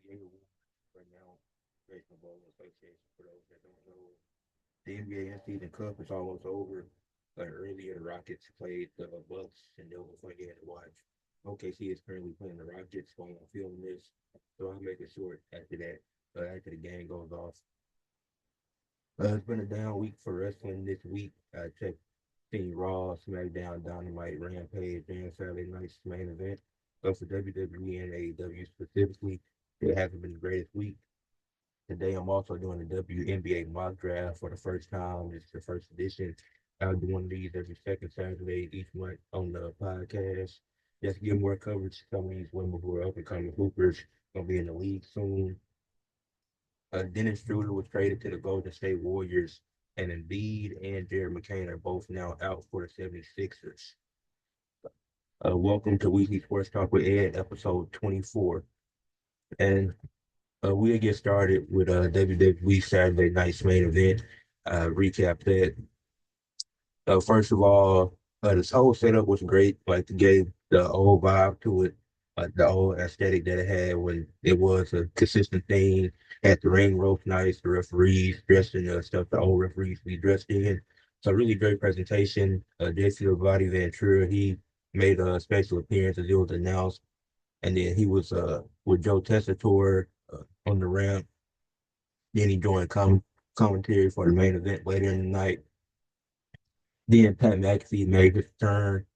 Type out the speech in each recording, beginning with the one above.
NBA Award right now, Baseball Association. For those that don't know, the NBA in-season cup is almost over. Earlier, the Rockets played the Bucks, and it was a fun game to watch. OKC is currently playing the Rockets while I'm filming this, so I'll make it short after that. After the game goes off, it's been a down week for wrestling this week. I checked seen Raw, SmackDown, Dynamite, Rampage, and Saturday night's main event. But for WWE and AEW specifically, it hasn't been the greatest week. Today, I'm also doing the WNBA Mock Draft for the first time. This is the first edition. I'll do one of these every second Saturday each month on the podcast. Just to get more coverage. Some of these women who are up and coming hoopers gonna be in the league soon. Dennis Schroder was traded to the Golden State Warriors, and Embiid and Jared McCain are both now out for the 76ers. Welcome to Weekly Sports Talk with Ed, episode 24. And we'll get started with WWE Saturday night's main event. Recap that. First of all, this whole setup was great. Like, it gave the old vibe to it, the old aesthetic that it had when it was a consistent thing. Had the ring rope nice, the referees dressed in the stuff the old referees be dressed in. So really great presentation. Jesse Body Ventura, he made a special appearance as it was announced, and then he was with Joe Tessitore on the ramp. Then he joined commentary for the main event later in the night. Then Pat McAfee made his turn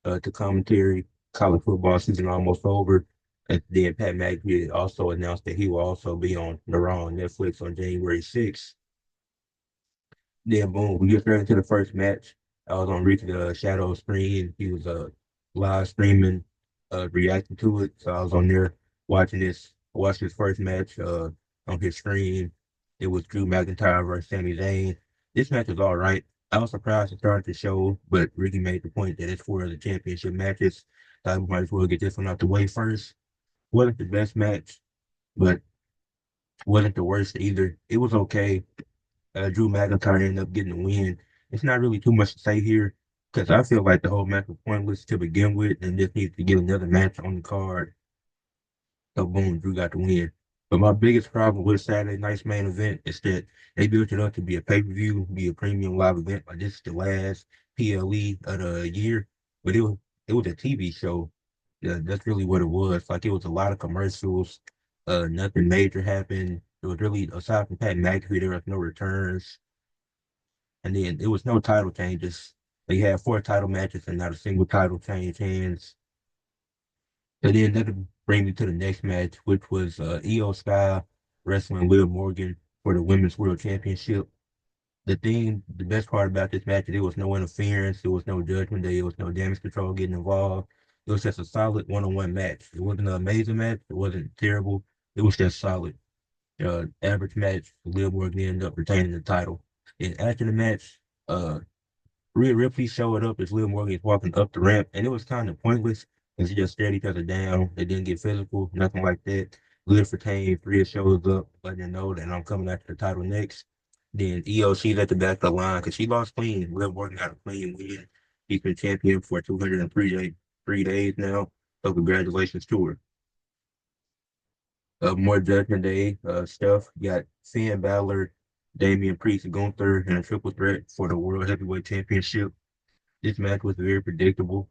to commentary. College football season almost over. And then Pat McAfee also announced that he will also be on the Raw on Netflix on January 6th. Then boom, we get straight into the first match. I was on Reach the Shadow screen. He was live streaming, reacting to it. So I was on there watching this, watched his first match on his screen. It was Drew McIntyre versus Sami Zayn. This match was all right. I was surprised to start the show, but Ricky made the point that it's for the championship matches. So I might as well get this one out the way first. Wasn't the best match, but wasn't the worst either. It was okay. Drew McIntyre ended up getting the win. It's not really too much to say here because I feel like the whole match was pointless to begin with and just needs to get another match on the card. So boom, Drew got the win. But my biggest problem with Saturday night's main event is that they built it up to be a pay-per-view, be a premium live event. Like, this is the last PLE of the year, but it was a TV show. Yeah, that's really what it was. Like, it was a lot of commercials. Nothing major happened. It was really, aside from Pat McAfee, there was no returns, and then there was no title changes. They had four title matches and not a single title change hands. And then that brings me to the next match, which was Io Sky wrestling Liv Morgan for the Women's World Championship. The best part about this match, there was no interference, there was no judgment day, there was no damage control getting involved. It was just a solid one-on-one match. It wasn't an amazing match, it wasn't terrible, it was just solid. Average match. Liv Morgan ended up retaining the title. And after the match, uh, Rhea Ripley showed up as Liv Morgan is walking up the ramp, and it was kind of pointless because she just stared each other down. They didn't get physical, nothing like that. Liv retained. Rhea shows up, letting her know that I'm coming after the title next. Then EO, she's at the back of the line because she lost clean. Liv Morgan got a clean win. She's been champion for 3 days now. So congratulations to her. More Judgment Day stuff. You got Finn Balor, Damian Priest, and Gunther in a triple threat for the World Heavyweight Championship. This match was very predictable,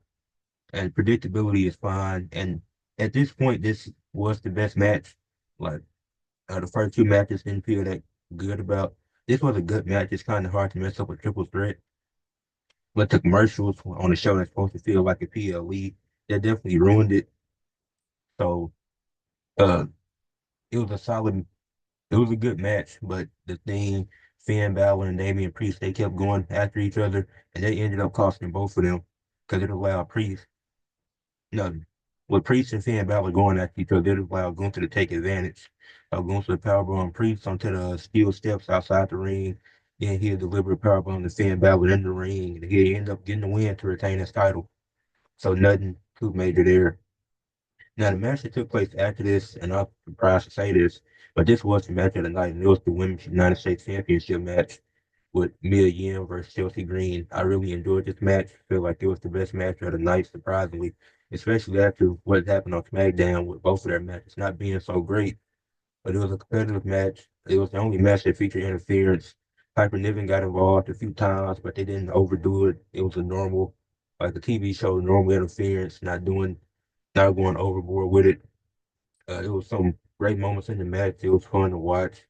and predictability is fine. And at this point, this was the best match. Like, the first two matches didn't feel that good about. This was a good match. It's kind of hard to mess up a triple threat, but the commercials on the show that's supposed to feel like a PLE, that definitely ruined it. So, uh, it was a solid it was a good match, but the thing, Finn Balor and Damian Priest, they kept going after each other, and they ended up costing both of them because it allowed Priest, no, with Priest and Finn Balor going after each other, it allowed Gunther to take advantage. Gunther powerbomb Priest onto the steel steps outside the ring. Then he'll deliver a powerbomb to Finn Balor in the ring, and he'll end up getting the win to retain his title. So nothing too major there. Now, the match that took place after this, and I'm surprised to say this, but this was the match of the night, and it was the Women's United States Championship match with Mia Yim versus Chelsea Green. I really enjoyed this match. I feel like it was the best match of the night, surprisingly. especially after what happened on SmackDown with both of their matches not being so great. But it was a competitive match. It was the only match that featured interference. Piper Niven got involved a few times, but they didn't overdo it. It was a normal, like a TV show, normal interference, not going overboard with it. It was some great moments in the match. It was fun to watch.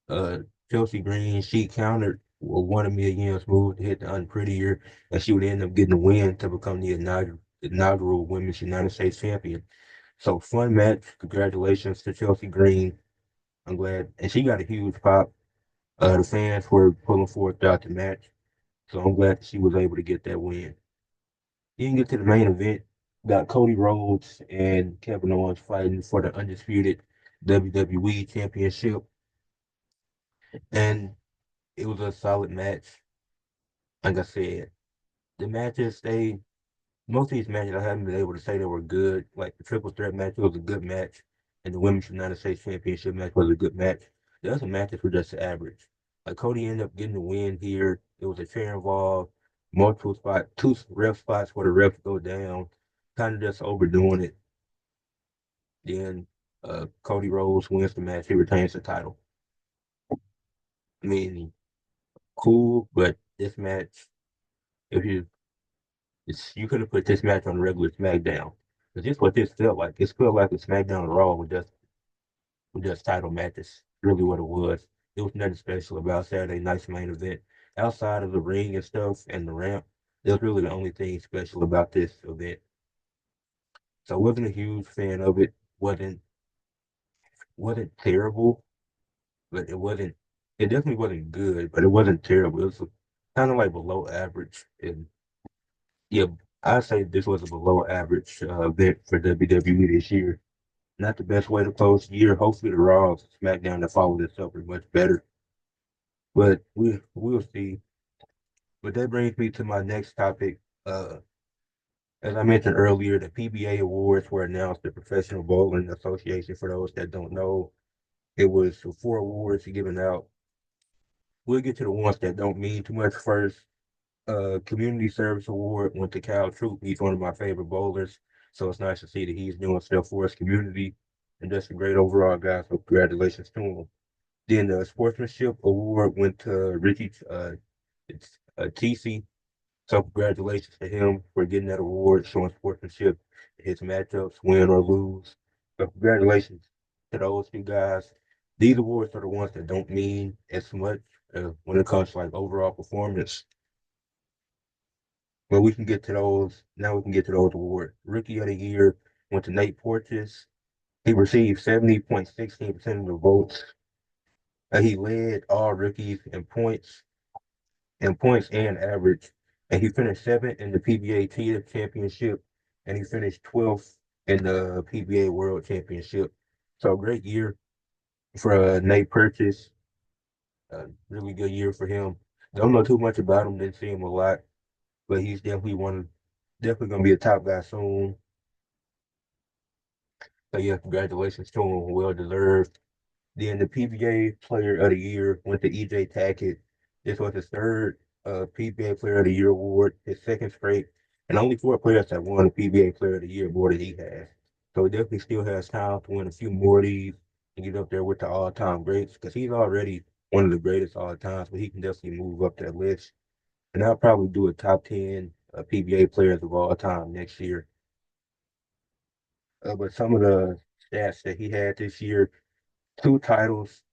Uh, Chelsea Green, she countered with one of Mia Yim's moves to hit the unprettier, and she would end up getting the win to become the inaugural Women's United States champion. So fun match. Congratulations to Chelsea Green. I'm glad, and she got a huge pop. The fans were pulling for it throughout the match, so I'm glad that she was able to get that win. You can get to the main event. Got Cody Rhodes and Kevin Owens fighting for the undisputed WWE Championship, and it was a solid match. Like I said, the matches they most of these matches I haven't been able to say they were good. Like the triple threat match was a good match, and the Women's United States Championship match was a good match. The other matches were just average. Like Cody ended up getting the win here. It was a chair involved, two ref spots where the refs go down, kind of just overdoing it. Then Cody Rhodes wins the match. He retains the title. I mean, cool, but this match, if you you could have put this match on regular SmackDown. Because just what this felt like. It felt like a SmackDown and Raw with just title matches. Really what it was. There was nothing special about Saturday night's main event. Outside of the ring and stuff and the ramp, that was really the only thing special about this event. So I wasn't a huge fan of it. Wasn't terrible, but it definitely wasn't good, but it wasn't terrible. It was kind of like below average. And yeah, I'd say this was a below average event for WWE this year. Not the best way to close the year. Hopefully the Raw and SmackDown that follow this up are much better. But we'll see. But that brings me to my next topic. As I mentioned earlier, the PBA awards were announced, the Professional Bowling Association. For those that don't know, it was four awards given out. We'll get to the ones that don't mean too much first. Community Service Award went to Cal Troop. He's one of my favorite bowlers, so it's nice to see that he's doing stuff for his community, and just a great overall guy. So congratulations to him. Then the Sportsmanship Award went to Ricky TC. So congratulations to him for getting that award, showing sportsmanship, his matchups, win or lose. So congratulations to those two guys. These awards are the ones that don't mean as much when it comes to like overall performance. But we can get to those. Now we can get to those awards. Rookie of the Year went to Nate Porteous. He received 70.16% of the votes. He led all rookies in points and average. And he finished seventh in the PBA Championship, and he finished 12th in the PBA World Championship. So great year for Nate Purchase. Really good year for him. Don't know too much about him, didn't see him a lot, but he's definitely gonna be a top guy soon. So yeah, congratulations to him, well deserved. Then the PBA Player of the Year went to EJ Tackett. This was his third PBA Player of the Year award, his second straight, and only four players have won the PBA Player of the Year more than he has. So he definitely still has time to win a few more of these and get up there with the all-time greats because he's already one of the greatest all times, but he can definitely move up that list. And I'll probably do a top 10 PBA players of all time next year. But some of the stats that he had this year, two titles,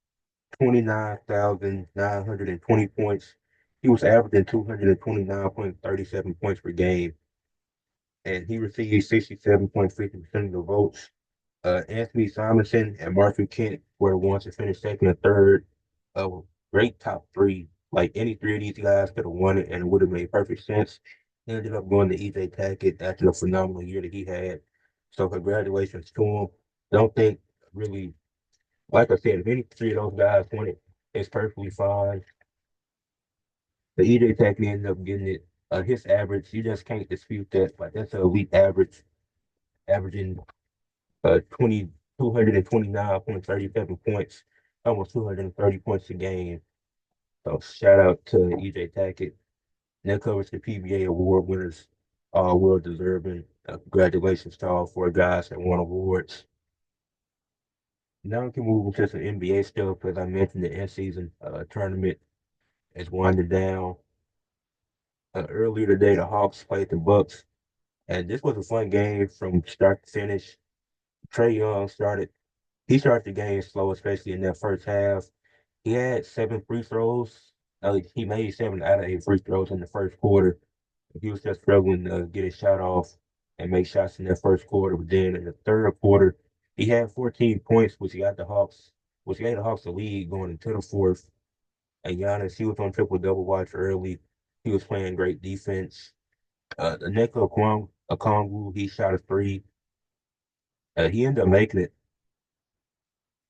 29,920 points. He was averaging 229.37 points per game, and he received 67.50% of the votes. Anthony Simonson and Martha Kent were the ones that finished second and third. Great top three. Like any three of these guys could have won it, and it would have made perfect sense. He ended up going to EJ Tackett after the phenomenal year that he had. So congratulations to him. Don't think really like I said, if any three of those guys won it, it's perfectly fine. The EJ Tackett ended up getting it. His average, you just can't dispute that. Like that's an elite average, averaging 229.37 points, almost 230 points a game. So shout out to EJ Tackett. And that covers the PBA award winners, all well deserving. Congratulations to all four guys that won awards. Now we can move into some NBA stuff. As I mentioned, the in-season tournament is winding down. Earlier today, the Hawks played the Bucks, and this was a fun game from start to finish. Trae Young started. He started the game slow, especially in that first half. He had 7 free throws. He made 7 out of 8 free throws in the first quarter. He was just struggling to get his shot off and make shots in that first quarter. But then in the third quarter, he had 14 points, which gave the Hawks the lead going into the fourth. And Giannis, he was on triple double watch early. He was playing great defense. The Okongwu, he shot a three. He ended up making it,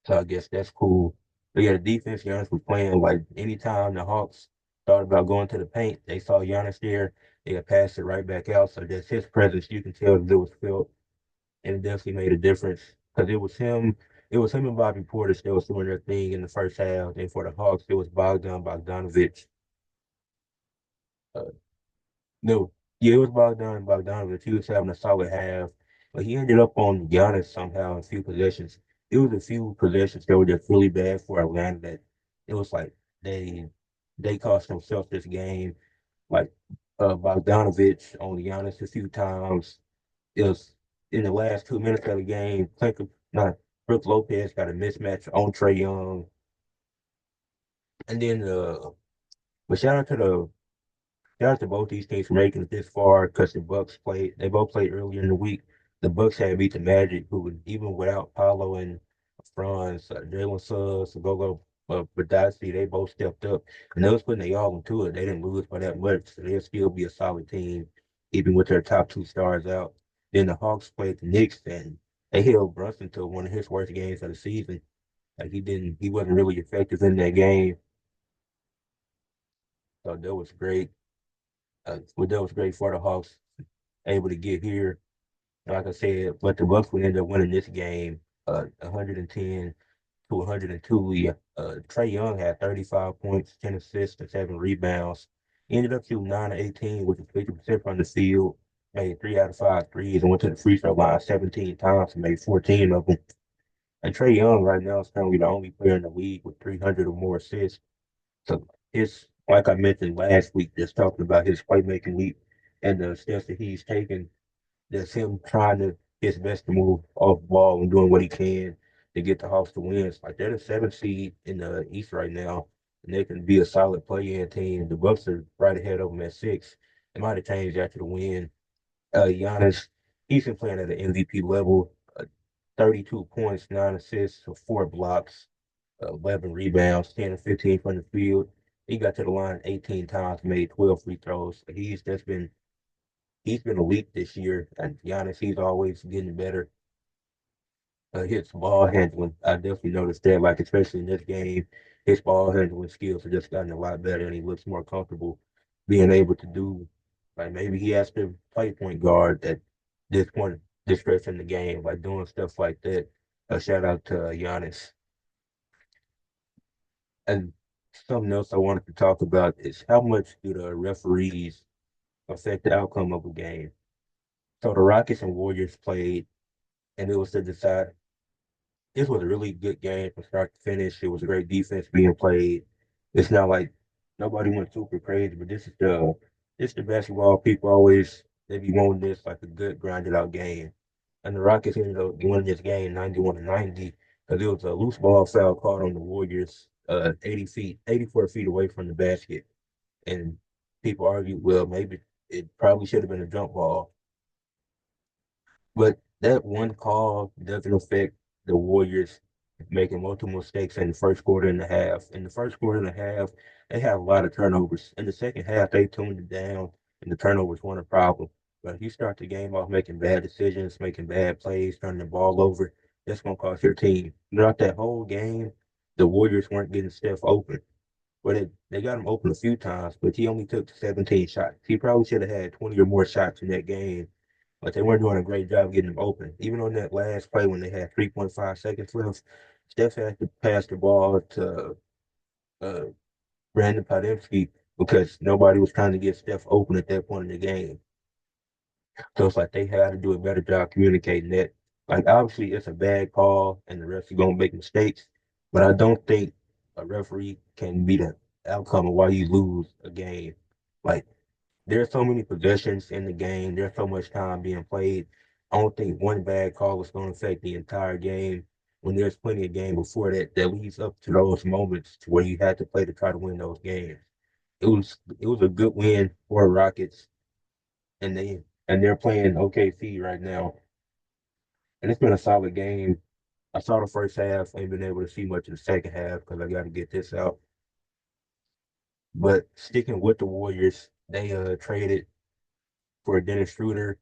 so I guess that's cool. But yeah, the defense, Giannis was playing like anytime the Hawks thought about going to the paint, they saw Giannis there, they had passed it right back out. So that's his presence. You can tell that it was felt, and it definitely made a difference because it was him and Bobby Portis that was doing their thing in the first half. And for the Hawks, it was Bogdanovich. Uh, no, yeah, it was Bogdanovich. He was having a solid half, but he ended up on Giannis somehow in a few possessions. It was a few possessions that were just really bad for Atlanta that it was like they they cost themselves this game. Like Bogdanovich on Giannis a few times. It was in the last 2 minutes of the game. Not Brooke Lopez got a mismatch on Trae Young, and then but shout out to both these teams for making it this far because they both played earlier in the week. The Bucks had beat the Magic, who would even without Paolo and Franz, Jalen Suggs, Gogo, Badassi, they both stepped up and they was putting their all into it. They didn't lose by that much, so they'll still be a solid team, even with their top two stars out. Then the Hawks played the Knicks and they held Brunson to one of his worst games of the season. Like he wasn't really effective in that game. So that was great. But that was great for the Hawks able to get here. Like I said, but the Bucks would end up winning this game, 110 to 102. Yeah. Trae Young had 35 points, 10 assists, and 7 rebounds. He ended up shooting 9 of 18, which is 50% from the field. Made 3 out of 5 threes and went to the free throw line 17 times and made 14 of them. And Trae Young right now is currently the only player in the league with 300 or more assists. So it's like I mentioned last week, just talking about his playmaking leap and the steps that he's taken. That's him trying to his best to move off the ball and doing what he can to get the Hawks to wins. Like they're the 7th seed in the East right now, and they can be a solid play-in team. The Bucks are right ahead of them at 6. It might have changed after the win. Giannis, he's been playing at an MVP level. 32 points, 9 assists, 4 blocks, 11 rebounds, 10 and 15 from the field. He got to the line 18 times, made 12 free throws. He's been elite this year. And to be honest, he's always getting better. His ball handling, I definitely noticed that. Like especially in this game, his ball handling skills have just gotten a lot better, and he looks more comfortable being able to do. Like maybe he has to play point guard at this point, this stretch in the game, like doing stuff like that. A shout out to Giannis. And something else I wanted to talk about is how much do the referees affect the outcome of a game? So the Rockets and Warriors played, and it was to decide. This was a really good game from start to finish. It was a great defense being played. It's not like nobody went super crazy, but this the basketball people always they be wanting this like a good grinded out game. And the Rockets ended up winning this game 91 to 90 because it was a loose ball foul called on the Warriors 80 feet, 84 feet away from the basket. And people argued, well, maybe it probably should have been a jump ball. But that one call doesn't affect the Warriors making multiple mistakes in the first quarter and a half. In the first quarter and a half, they had a lot of turnovers. In the second half, they tuned it down, and the turnovers weren't a problem. But if you start the game off making bad decisions, making bad plays, turning the ball over, that's going to cost your team. Throughout that whole game, the Warriors weren't getting Steph open. But they got him open a few times, but he only took 17 shots. He probably should have had 20 or more shots in that game, but they weren't doing a great job getting him open. Even on that last play when they had 3.5 seconds left, Steph had to pass the ball to uh, Brandon Podemski because nobody was trying to get Steph open at that point in the game. So it's like they had to do a better job communicating that. Like obviously it's a bad call and the refs are gonna make mistakes, but I don't think a referee can be the outcome of why you lose a game. Like there's so many possessions in the game, there's so much time being played. I don't think one bad call is gonna affect the entire game when there's plenty of game before that that leads up to those moments to where you had to play to try to win those games. It was a good win for the Rockets and they're playing OKC right now. And it's been a solid game. I saw the first half, ain't been able to see much of the second half because I got to get this out. But sticking with the Warriors, they traded for Dennis Schroder.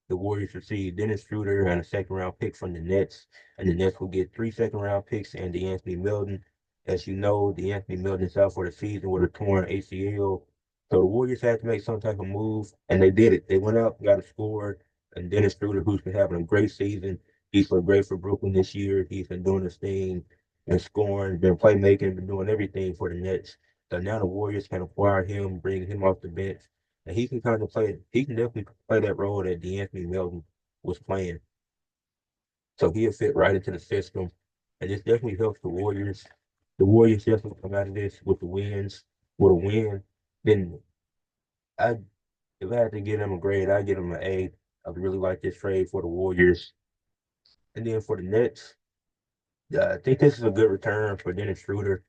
The Warriors received Dennis Schroder and a second round pick from the Nets, and the Nets will get 3 second round picks and DeAnthony Melton. As you know, DeAnthony Melton's out for the season with a torn ACL. So the Warriors had to make some type of move, and they did it. They went out, got a score, and Dennis Schroder, who's been having a great season, he's been great for Brooklyn this year. He's been doing his thing, been scoring, been playmaking, been doing everything for the Nets. So now the Warriors can acquire him, bring him off the bench, and he can kind of play. He can definitely play that role that DeAnthony Melton was playing. So he'll fit right into the system, and this definitely helps the Warriors. The Warriors definitely come out of this with the wins, with a win. Then I, if I had to give them a grade, I'd give them an A. I really like this trade for the Warriors. And then for the Nets, I think this is a good return for Dennis Schroder.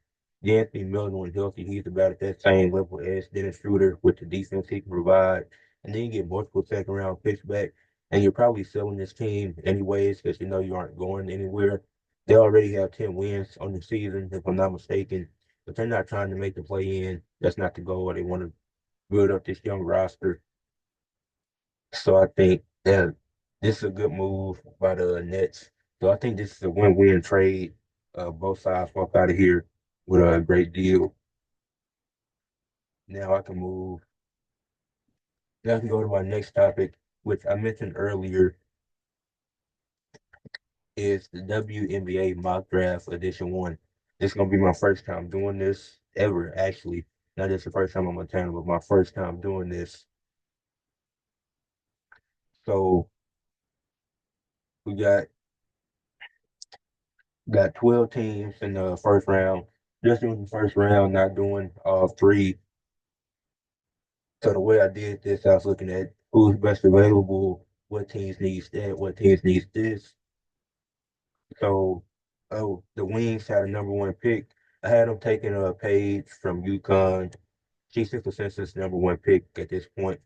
Anthony Milton, when healthy, he's about at that same level as Dennis Schroder with the defense he can provide. And then you get multiple second round picks back. And you're probably selling this team anyways because you know you aren't going anywhere. They already have 10 wins on the season, if I'm not mistaken. But they're not trying to make the play in. That's not the goal. They want to build up this young roster. So I think that this is a good move by the Nets. So I think this is a win-win trade. Both sides walk out of here with a great deal. Now I can move. Now I can go to my next topic, which I mentioned earlier, is the WNBA Mock Draft Edition 1. This is gonna be my first time doing this ever, actually. Not just the first time on my channel, but my first time doing this. So we got 12 teams in the first round. Just doing the first round, not doing all three. So the way I did this, I was looking at who's best available, what teams needs that, what teams needs this. So, oh, the Wings had a number one pick. I had them taking a page from UConn. She's the consensus number one pick at this point.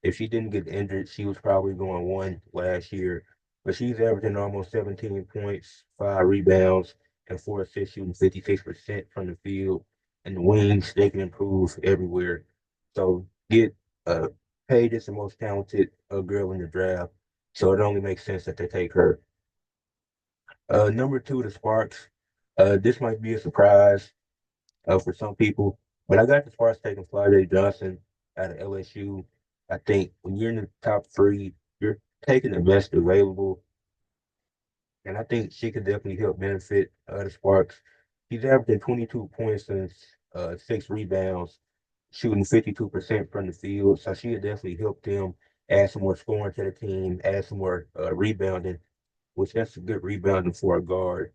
If she didn't get injured, she was probably going one last year. But she's averaging almost 17 points, 5 rebounds, and 4 assists, shooting 56% from the field. And the Wings, they can improve everywhere. So get uh, Paige is the most talented girl in the draft. So it only makes sense that they take her. Number two, the Sparks. This might be a surprise for some people, but I got the Sparks taking Flávia Johnson out of LSU. I think when you're in the top three, you're taking the best available, and I think she could definitely help benefit the Sparks. She's averaging 22 points and 6 rebounds, shooting 52% from the field, so she would definitely help them add some more scoring to the team, add some more rebounding, which that's a good rebounding for a guard.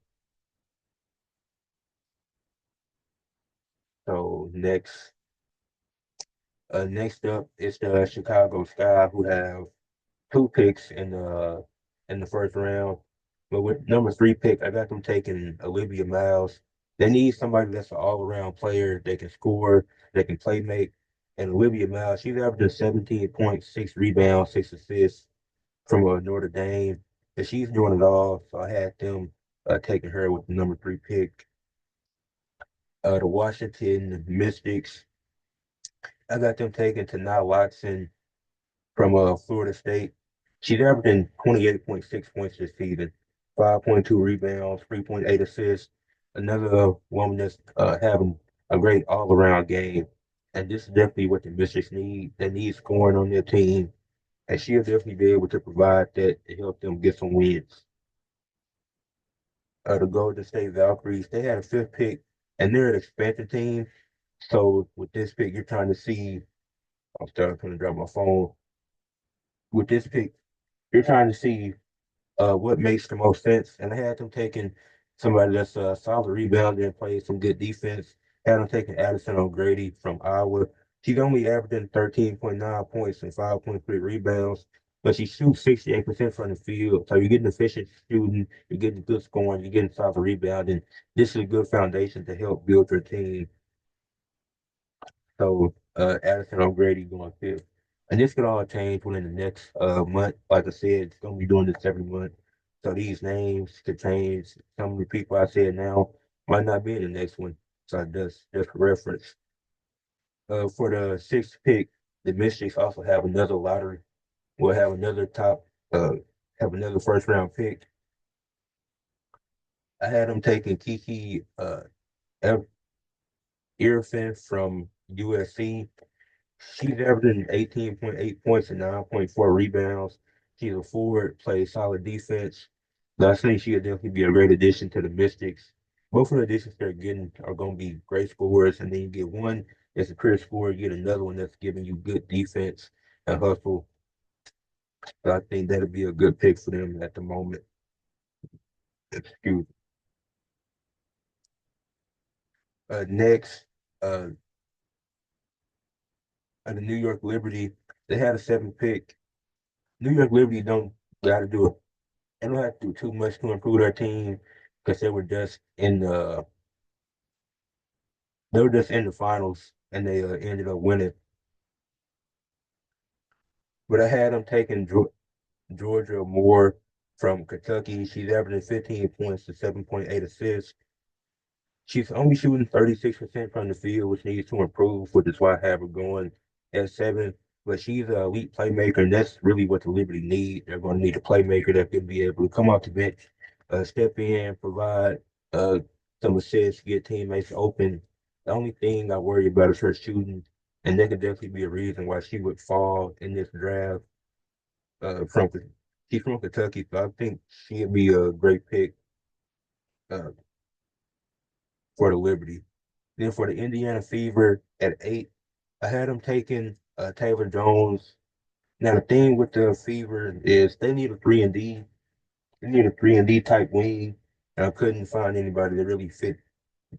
So next up is the Chicago Sky, who have 2 picks in the first round. But with number 3 pick, I got them taking Olivia Miles. They need somebody that's an all-around player. They can score, they can play make. And Olivia Miles, she's averaging 17 points, 6 rebounds, 6 assists from Notre Dame. And she's doing it all. So I had them taking her with the number 3 pick. The Washington Mystics, I got them taking Tanah Watson from Florida State. She's averaging 28.6 points this season, 5.2 rebounds, 3.8 assists. Another woman that's having a great all-around game. And this is definitely what the Mystics need. They need scoring on their team. And she'll definitely be able to provide that to help them get some wins. The Golden State Valkyries, they had a 5th pick, and they're an expansion team. So with this pick, you're trying to see. I'm starting to drop my phone. with this pick, you're trying to see what makes the most sense. And I had them taking somebody that's a solid rebounder and plays some good defense. Had them taking Addison O'Grady from Iowa. She's only averaging 13.9 points and 5.3 rebounds, but she shoots 68% from the field. So you're getting efficient shooting, you're getting good scoring, you're getting solid rebounding. This is a good foundation to help build your team. So Addison O'Grady going fifth. And this could all change within the next month. Like I said, it's gonna be doing this every month. So these names could change. Some of the people I said now might not be in the next one. So just for reference. For the sixth pick, the Mystics also have another lottery. We'll have another have another first round pick. I had them taking Kiki Irfin from USC. She's averaging 18.8 points and 9.4 rebounds. She's a forward, plays solid defense. So I think she'll definitely be a great addition to the Mystics. Both of the additions they're getting are going to be great scorers, and then you get one that's a career scorer, you get another one that's giving you good defense and hustle. So I think that'll be a good pick for them at the moment. Excuse. Next, uh, the New York Liberty, they had a seventh pick. New York Liberty don't got to do it. They don't have to do too much to improve their team because they were just in the finals and they ended up winning. But I had them taking Georgia Moore from Kentucky. She's averaging 15 points to 7.8 assists. She's only shooting 36% from the field, which needs to improve, which is why I have her going at seven. But she's an elite playmaker, and that's really what the Liberty need. They're going to need a playmaker that can be able to come off the bench, step in, provide uh, some assists, get teammates open. The only thing I worry about is her shooting, and that could definitely be a reason why she would fall in this draft. From she's from Kentucky, so I think she'd be a great pick uh, for the Liberty. Then for the Indiana Fever at eight, I had them taking Taylor Jones. Now the thing with the Fever is they need a 3 and D. They need a 3 and D type wing. And I couldn't find anybody that really fit.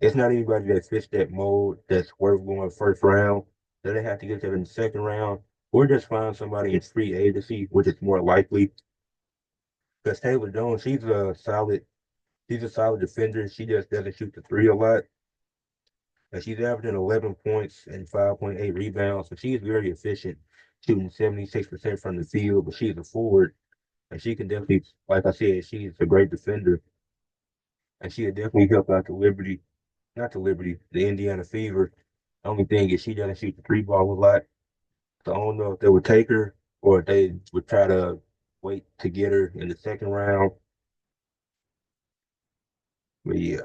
It's not anybody that fits that mold that's worth going first round. So they have to get that in the second round, or just find somebody in free agency, which is more likely. Because Taylor Jones, she's a solid defender. She just doesn't shoot the three a lot. And she's averaging 11 points and 5.8 rebounds. So she's very efficient, shooting 76% from the field, but she's a forward. And she can definitely, like I said, she's a great defender. And she'll definitely help out not the Liberty, the Indiana Fever. The only thing is she doesn't shoot the three ball a lot. So I don't know if they would take her or if they would try to wait to get her in the second round. But yeah,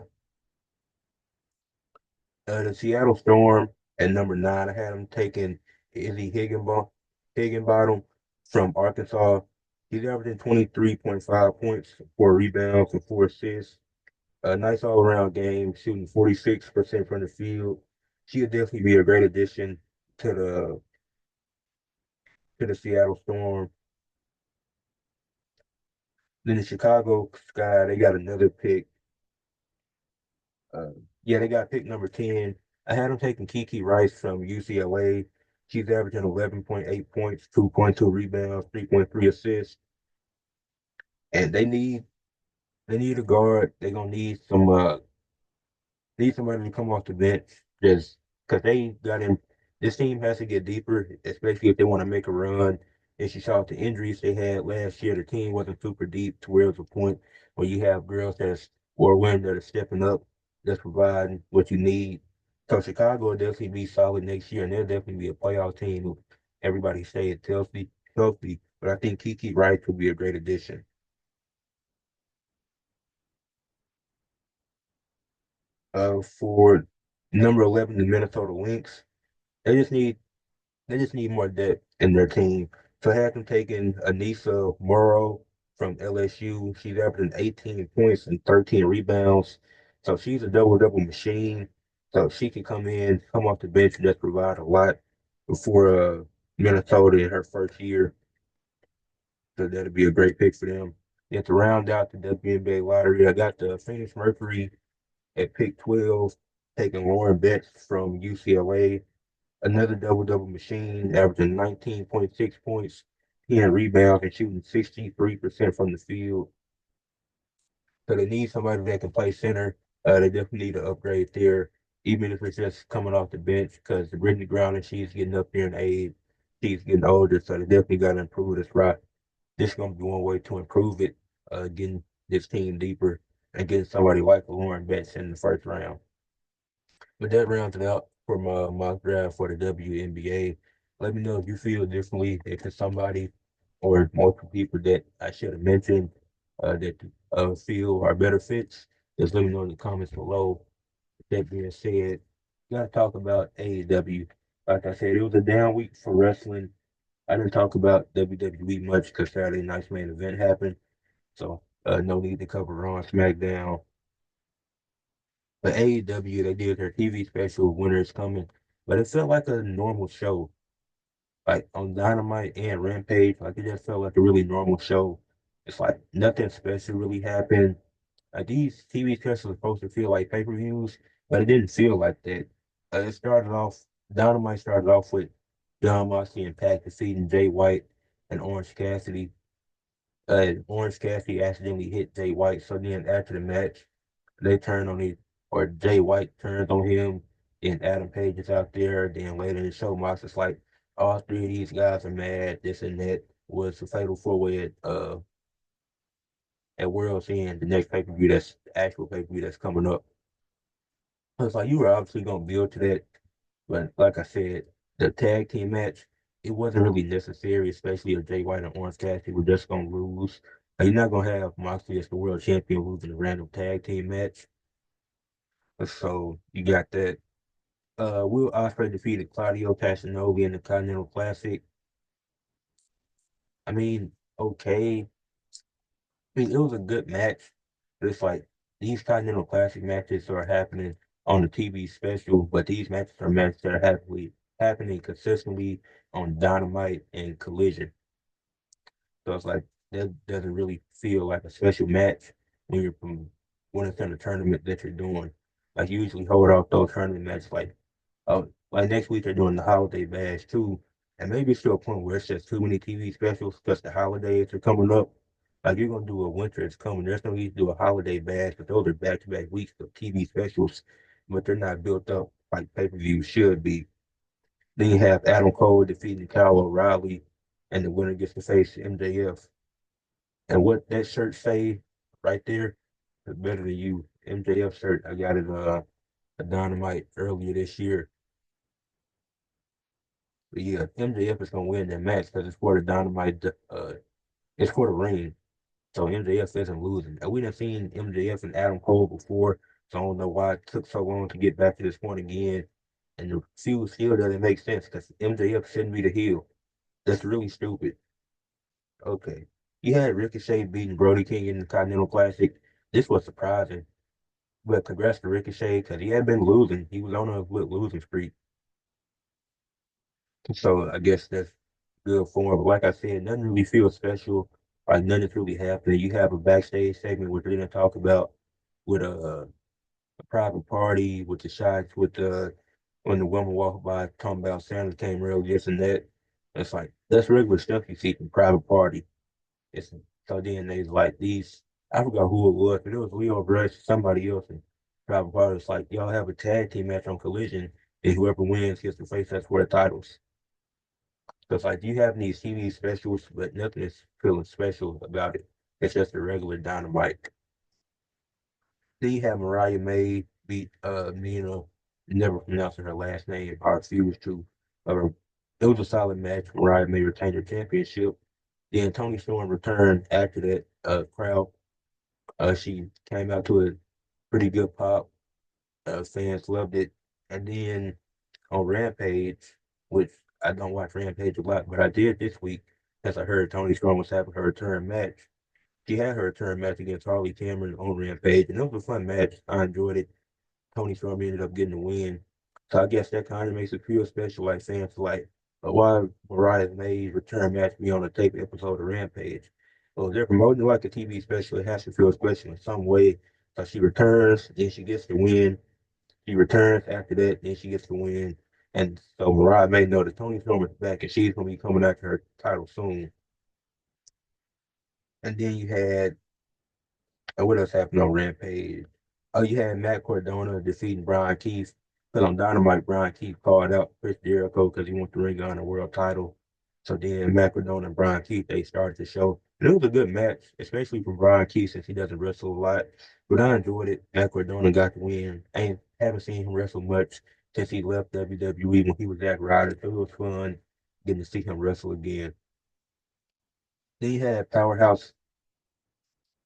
the Seattle Storm at number nine, I had them taking Izzy Higginbottom from Arkansas. He's averaging 23.5 points, 4 rebounds, and 4 assists. A nice all-around game, shooting 46% from the field. She'll definitely be a great addition to the Seattle Storm. Then the Chicago Sky, they got another pick. Uh, yeah, they got pick number 10. I had them taking Kiki Rice from UCLA. She's averaging 11.8 points, 2.2 rebounds, 3.3 assists. And they need a guard. They're gonna need somebody to come off the bench just because they got him. This team has to get deeper, especially if they want to make a run. As you saw with the injuries they had last year, the team wasn't super deep to where it was a point where you have girls or women that are stepping up, that's providing what you need. So Chicago will definitely be solid next year, and they'll definitely be a playoff team if everybody stays healthy. But I think Kiki Wright will be a great addition. For number 11, the Minnesota Lynx, they just need They just need more depth in their team. So I had them taking Anissa Morrow from LSU. She's averaging 18 points and 13 rebounds. So she's a double-double machine. So she can come off the bench and just provide a lot for Minnesota in her first year. So that'll be a great pick for them. Then to round out the WNBA lottery, I got the Phoenix Mercury at pick 12, taking Lauren Betts from UCLA. Another double-double machine, averaging 19.6 points, 10 rebounds, and shooting 63% from the field. So they need somebody that can play center. They definitely need to upgrade there, even if it's just coming off the bench, because the Brittany Griner, she's getting up there in age. She's getting older, so they definitely got to improve this roster. This is going to be one way to improve it, getting this team deeper and getting somebody like Lauren Betts in the first round. But that rounds it out for my mock draft for the WNBA. Let me know if you feel differently, if it's somebody or multiple people that I should have mentioned that feel are better fits. Just let me know in the comments below. That being said, gotta talk about AEW. Like I said, it was a down week for wrestling. I didn't talk about WWE much because Saturday night's main event happened. So no need to cover Raw and SmackDown. But AEW, they did their TV special, Winter is Coming. But it felt like a normal show. Like on Dynamite and Rampage, like it just felt like a really normal show. It's like nothing special really happened. Like these TV specials are supposed to feel like pay-per-views, but it didn't feel like that. It started off, Dynamite started off with John Moxley and Pac defeating Jay White and Orange Cassidy. Orange Cassidy accidentally hit Jay White, so then after the match, they turn on it, or Jay White turns on him, and Adam Page is out there. Then later in the show, Mox is like, all three of these guys are mad, this and that. Was a fatal four-way at World's End, the next pay-per-view that's the actual pay-per-view that's coming up. So it's like you were obviously gonna build to that, but like I said, the tag team match, it wasn't really necessary, especially if Jay White and Orange Cassidy were just gonna lose. Like, you're not gonna have Moxley as the world champion losing a random tag team match. So you got that. Will Ospreay defeated Claudio Castagnoli in the Continental Classic. I mean, okay. I mean, it was a good match. But it's like these Continental Classic matches are happening on the TV special, but these matches are matches that are happening consistently on Dynamite and Collision. So it's like that doesn't really feel like a special match when you're from when it's in a tournament that you're doing. Like you usually hold off those tournament matches like next week they're doing the holiday bash too. And maybe it's to a point where it's just too many TV specials because the holidays are coming up. Like you're gonna do a winter is coming. There's no need to do a holiday bash, but those are back-to-back weeks of TV specials, but they're not built up like pay-per-views should be. Then you have Adam Cole defeating Kyle O'Reilly, and the winner gets to face MJF. And what that shirt say right there is better than you. MJF shirt, I got it a Dynamite earlier this year. But yeah, MJF is gonna win that match because it's for the Dynamite. It's for the ring. So MJF isn't losing. And we done seen MJF and Adam Cole before, so I don't know why it took so long to get back to this point again. And the feud still doesn't make sense because MJF shouldn't be the heel. That's really stupid. Okay. You had Ricochet beating Brody King in the Continental Classic. This was surprising. But congrats to Ricochet because he had been losing. He was on a losing streak. So I guess that's good for him. But like I said, nothing really feels special. Like nothing's really happening. You have a backstage segment which they didn't talk about with a private party with the shots with when the woman walked by talking about Santa came early, this and that. It's like that's regular stuff you see from private party. It's so then they like these I forgot who it was, but it was Leo Rush, somebody else in private party. It's like y'all have a tag team match on Collision, and whoever wins gets to face us for the titles. Because like you have these TV specials, but nothing is feeling special about it. It's just a regular Dynamite. Then you have Mariah May beat Nina, never pronouncing her last name. I refuse to. Uh, it was a solid match. Mariah May retained her championship. Then Tony Storm returned after that crowd. She came out to a pretty good pop. Fans loved it. And then on Rampage, which I don't watch Rampage a lot, but I did this week as I heard Tony Storm was having her return match. She had her return match against Harley Cameron on Rampage, and it was a fun match. I enjoyed it. Tony Storm ended up getting the win. So I guess that kind of makes it feel special, like fans like why Mariah May's return match be on a tape episode of Rampage. So they're promoting it like a TV special. It has to feel special in some way. So she returns, then she gets the win. She returns after that, then she gets the win. And so Mariah May know that Tony Storm is back and she's going to be coming after her title soon. And then you had, what else happened on Rampage? Oh, you had Matt Cardona defeating Brian Keith. Because on Dynamite, Brian Keith called out Chris Jericho because he wants the Ring of Honor World title. So then Matt Cardona and Brian Keith, they started the show. And it was a good match, especially for Brian Keith since he doesn't wrestle a lot. But I enjoyed it. Matt Cardona got the win. I haven't seen him wrestle much since he left WWE when he was at Ryder. So it was fun getting to see him wrestle again. Then you had Powerhouse.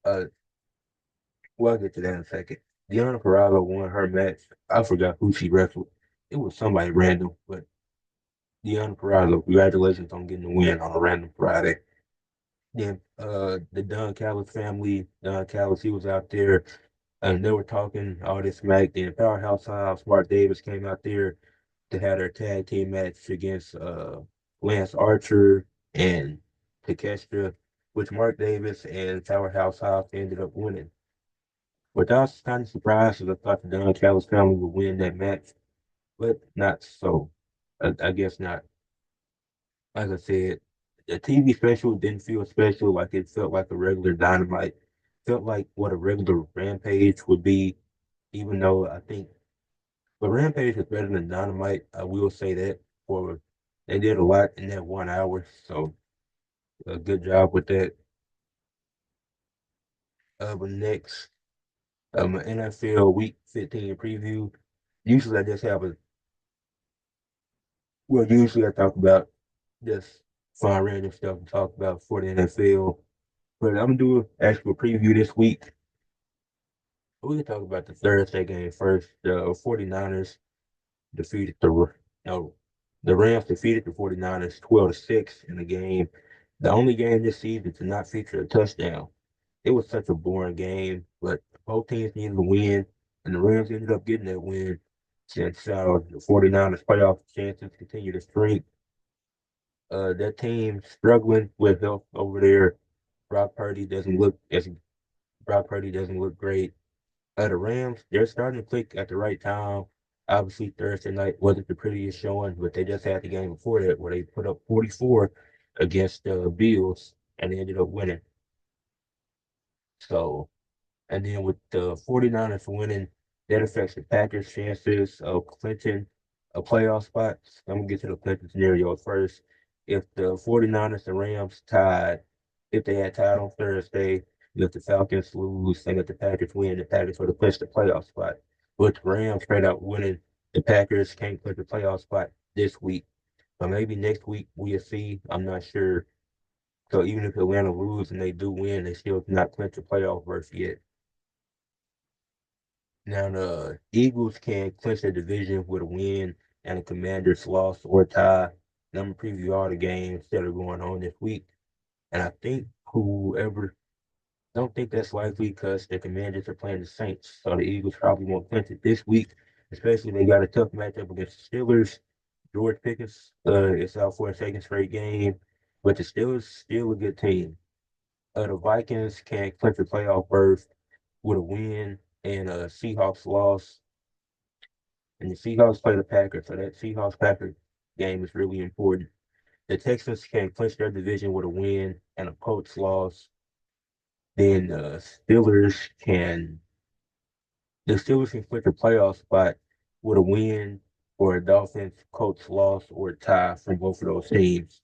Uh, We'll get to that in a second. Deanna Purrazzo won her match. I forgot who she wrestled. It was somebody random, but Deanna Purrazzo, congratulations on getting the win on a random Friday. Then the Don Callis family, Don Callis, he was out there and they were talking all this smack. Then Powerhouse Hobbs, Mark Davis came out there to have their tag team match against Lance Archer and Takeshita, which Mark Davis and Powerhouse Hobbs ended up winning. Which I was kind of surprised because I thought the Don Callis family would win that match, but not so. I guess not. Like I said, the TV special didn't feel special like it felt like a regular Dynamite. Felt like what a regular Rampage would be, even though I think the Rampage is better than Dynamite. I will say that for they did a lot in that 1 hour, so a good job with that. But next, NFL Week 15 preview. Usually I just have a Well, usually I talk about just fun random stuff to talk about for the NFL. But I'm gonna do an actual preview this week. We can talk about the Thursday game first. The 49ers defeated no, the Rams defeated the 49ers 12-6 in the game. The only game this season to not feature a touchdown. It was such a boring game, but both teams needed to win, and the Rams ended up getting that win. Since the 49ers playoff chances continue to shrink. That team struggling with health over there. Brock Purdy doesn't look as Brock Purdy doesn't look great. The Rams, they're starting to click at the right time. Obviously, Thursday night wasn't the prettiest showing, but they just had the game before that where they put up 44 against the Bills and they ended up winning. So and then with the 49ers winning, that affects the Packers' chances of clinching a playoff spot. I'm going to get to the clinching scenario first. If the 49ers and Rams tied, if they had tied on Thursday, if the Falcons lose and if the Packers win, the Packers would have clinched the playoff spot. But the Rams straight out winning, the Packers can't clinch the playoff spot this week. But maybe next week we'll see. I'm not sure. So even if Atlanta lose and they do win, they still cannot clinch a playoff berth yet. Now the Eagles can clinch their division with a win and a Commanders loss or tie. And I'm gonna preview all the games that are going on this week. And I think whoever don't think that's likely because the Commanders are playing the Saints. So the Eagles probably won't clinch it this week, especially they got a tough matchup against the Steelers. George Pickens is out for a second straight game, but the Steelers still a good team. The Vikings can clinch a playoff berth with a win and a Seahawks loss. And the Seahawks play the Packers, so that Seahawks Packers game is really important. The Texans can clinch their division with a win and a Colts loss. Then the Steelers can clinch a playoff spot with a win or a Dolphins Colts loss or a tie from both of those teams.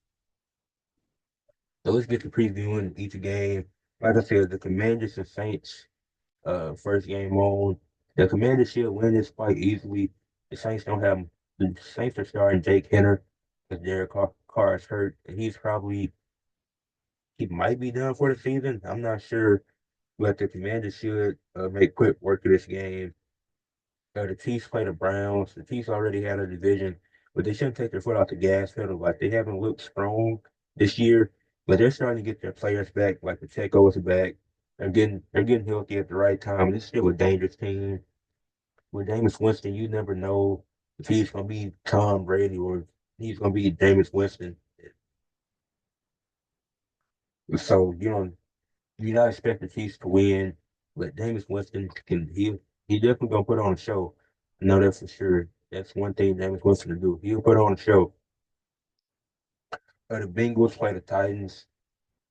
So let's get to previewing each game. Like I said, the Commanders and Saints first game on. The Commanders should win this quite easily. The Saints don't have the Saints are starting Jake Henner because Derek Carr is hurt, and he might be done for the season. I'm not sure, but the Commanders should make quick work of this game. The Chiefs play the Browns. The Chiefs already had a division, but they shouldn't take their foot off the gas pedal. Like they haven't looked strong this year, but they're starting to get their players back. Like the Pacheco is back. They're getting healthy at the right time. This is still a dangerous team. With Jameis Winston, you never know if he's going to be Tom Brady or He's gonna be Jameis Winston. So you're not expecting the Chiefs to win, but Jameis Winston he definitely gonna put on a show. I know that for sure. That's one thing Jameis Winston to do. He'll put on a show. The Bengals play the Titans.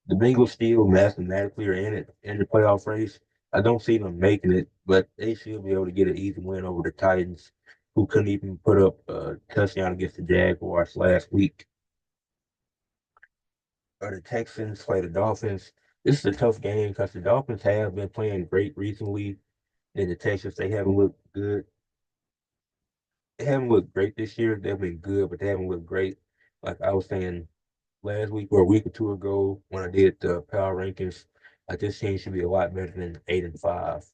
The Bengals still mathematically are in the playoff race. I don't see them making it, but they should be able to get an easy win over the Titans, who couldn't even put up a touchdown against the Jaguars last week. The Texans play the Dolphins. This is a tough game because the Dolphins have been playing great recently. Then the Texans, they haven't looked good. They haven't looked great this year. They've been good, but they haven't looked great. Like I was saying last week or a week or two ago when I did the power rankings, like this team should be a lot better than 8-5.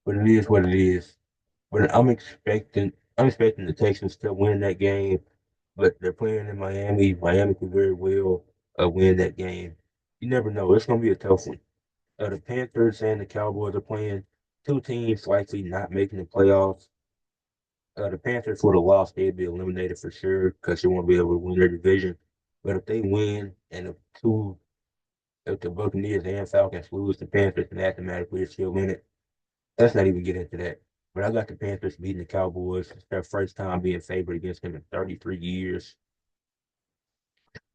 But it is what it is. But I'm expecting the Texans to win that game. But they're playing in Miami. Miami could very well win that game. You never know. It's gonna be a tough one. The Panthers and the Cowboys are playing two teams likely not making the playoffs. The Panthers would have lost, they'd be eliminated for sure because they won't be able to win their division. But if they win and if the Buccaneers and Falcons lose, the Panthers mathematically are still in it. Let's not even get into that. But I got the Panthers beating the Cowboys. It's their first time being favored against them in 33 years.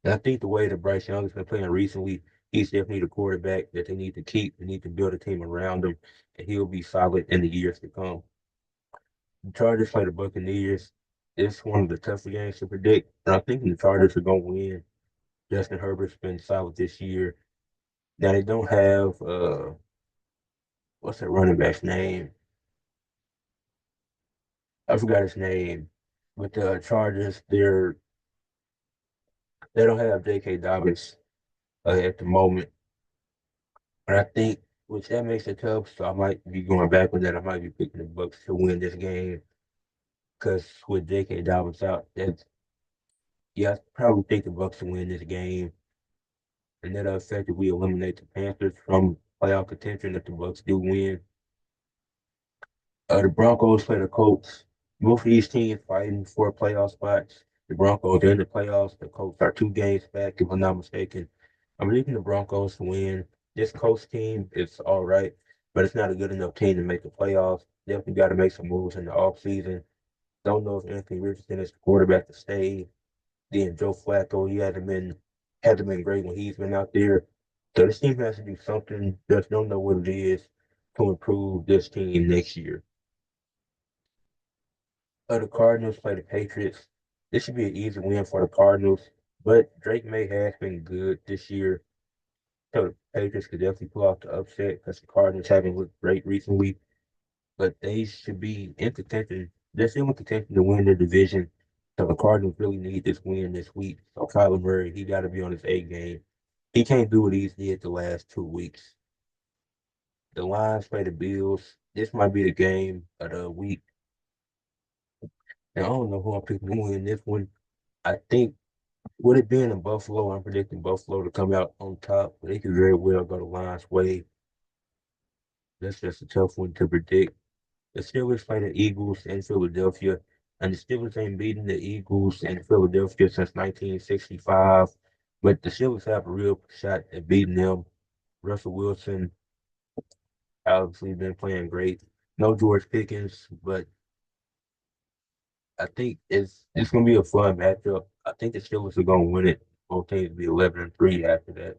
And I think the way that Bryce Young has been playing recently, he's definitely the quarterback that they need to keep. They need to build a team around him, and he'll be solid in the years to come. The Chargers play the Buccaneers. It's one of the tougher games to predict, and I'm thinking the Chargers are going to win. Justin Herbert's been solid this year. Now they don't have what's that running back's name? I forgot his name. But the Chargers, they don't have J.K. Dobbins at the moment, but I think which that makes it tough. So I might be going back with that. I might be picking the Bucks to win this game because with J.K. Dobbins out, that's yeah, I probably think the Bucks will win this game, and that'll effectively eliminate the Panthers from playoff contention if the Bucks do win. The Broncos play the Colts. Both of these teams fighting for playoff spots. The Broncos are in the playoffs. The Colts are 2 games back, if I'm not mistaken. I'm leaving the Broncos to win. This Colts team is all right, but it's not a good enough team to make the playoffs. Definitely got to make some moves in the offseason. Don't know if Anthony Richardson is the quarterback to stay. Then Joe Flacco, he hasn't been great when he's been out there. So this team has to do something. Just don't know what it is to improve this team next year. The Cardinals play the Patriots. This should be an easy win for the Cardinals, but Drake May has been good this year. So the Patriots could definitely pull off the upset because the Cardinals haven't looked great recently, but they should be in contention. They're still in contention to win their division. So the Cardinals really need this win this week. So Kyler Murray, he got to be on his A game. He can't do what he's did the last 2 weeks. The Lions play the Bills. This might be the game of the week. And I don't know who I'm picking to win this one. I think with it being in Buffalo, I'm predicting Buffalo to come out on top, but they could very well go the Lions' way. That's just a tough one to predict. The Steelers play the Eagles in Philadelphia, and the Steelers ain't beaten the Eagles in Philadelphia since 1965, but the Steelers have a real shot at beating them. Russell Wilson obviously been playing great. No George Pickens, but I think it's gonna be a fun matchup. I think the Steelers are gonna win it. Both teams will be 11-3 after that.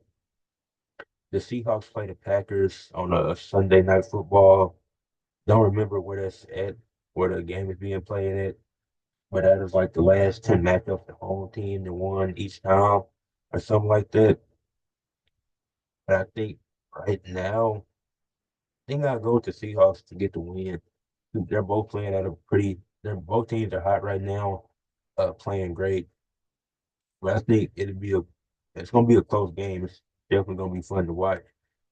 The Seahawks play the Packers on a Sunday night football. Don't remember where that's at, where the game is being played at, but that is like the last 10 matchups the home team that won each time or something like that. But I think right now, I think I'll go with the Seahawks to get the win. They're both playing at a they're both teams are hot right now, playing great. But I think it's gonna be a close game. It's definitely gonna be fun to watch.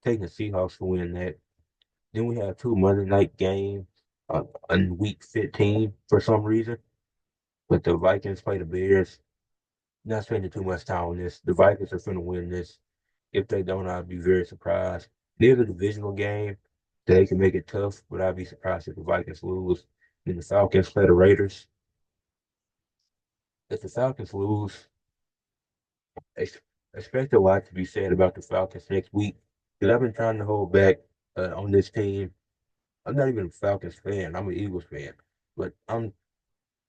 Taking the Seahawks to win that. Then we have two Monday night games in week 15 for some reason. But the Vikings play the Bears. Not spending too much time on this. The Vikings are going to win this. If they don't, I'd be very surprised. There's a divisional game. They can make it tough, but I'd be surprised if the Vikings lose. Then the Falcons play the Raiders. if the Falcons lose, ex- expect a lot to be said about the Falcons next week. Because I've been trying to hold back on this team. I'm not even a Falcons fan. I'm an Eagles fan. But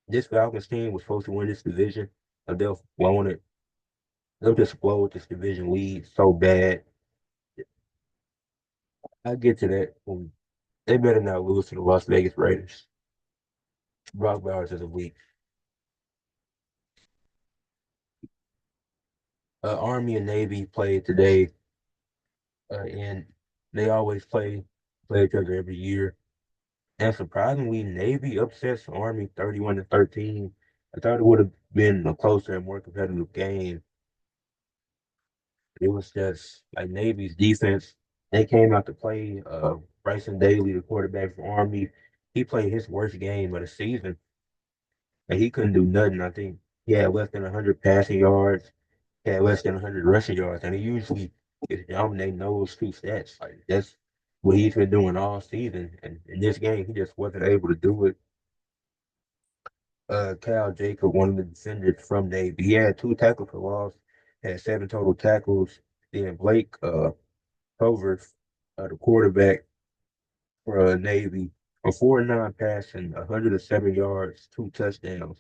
this Falcons team was supposed to win this division. And they've blown it. They'll just blow this division lead so bad. I get to that. They better not lose to the Las Vegas Raiders. Brock Bowers is a week. Army and Navy played today, and they always play each other every year. And surprisingly, Navy upsets Army 31-13. I thought it would have been a closer and more competitive game. It was just like Navy's defense. They came out to play. Bryson Daly, the quarterback for Army, he played his worst game of the season, and he couldn't do nothing. I think he had less than 100 passing yards, he had less than 100 rushing yards, and he usually is dominating those two stats. Like that's what he's been doing all season, and in this game, he just wasn't able to do it. Cal Jacob, one of the defenders from Navy, he had two tackles for loss, had seven total tackles. Then Blake Covers, the quarterback for Navy, a 4-9 passing, 107 yards, two touchdowns,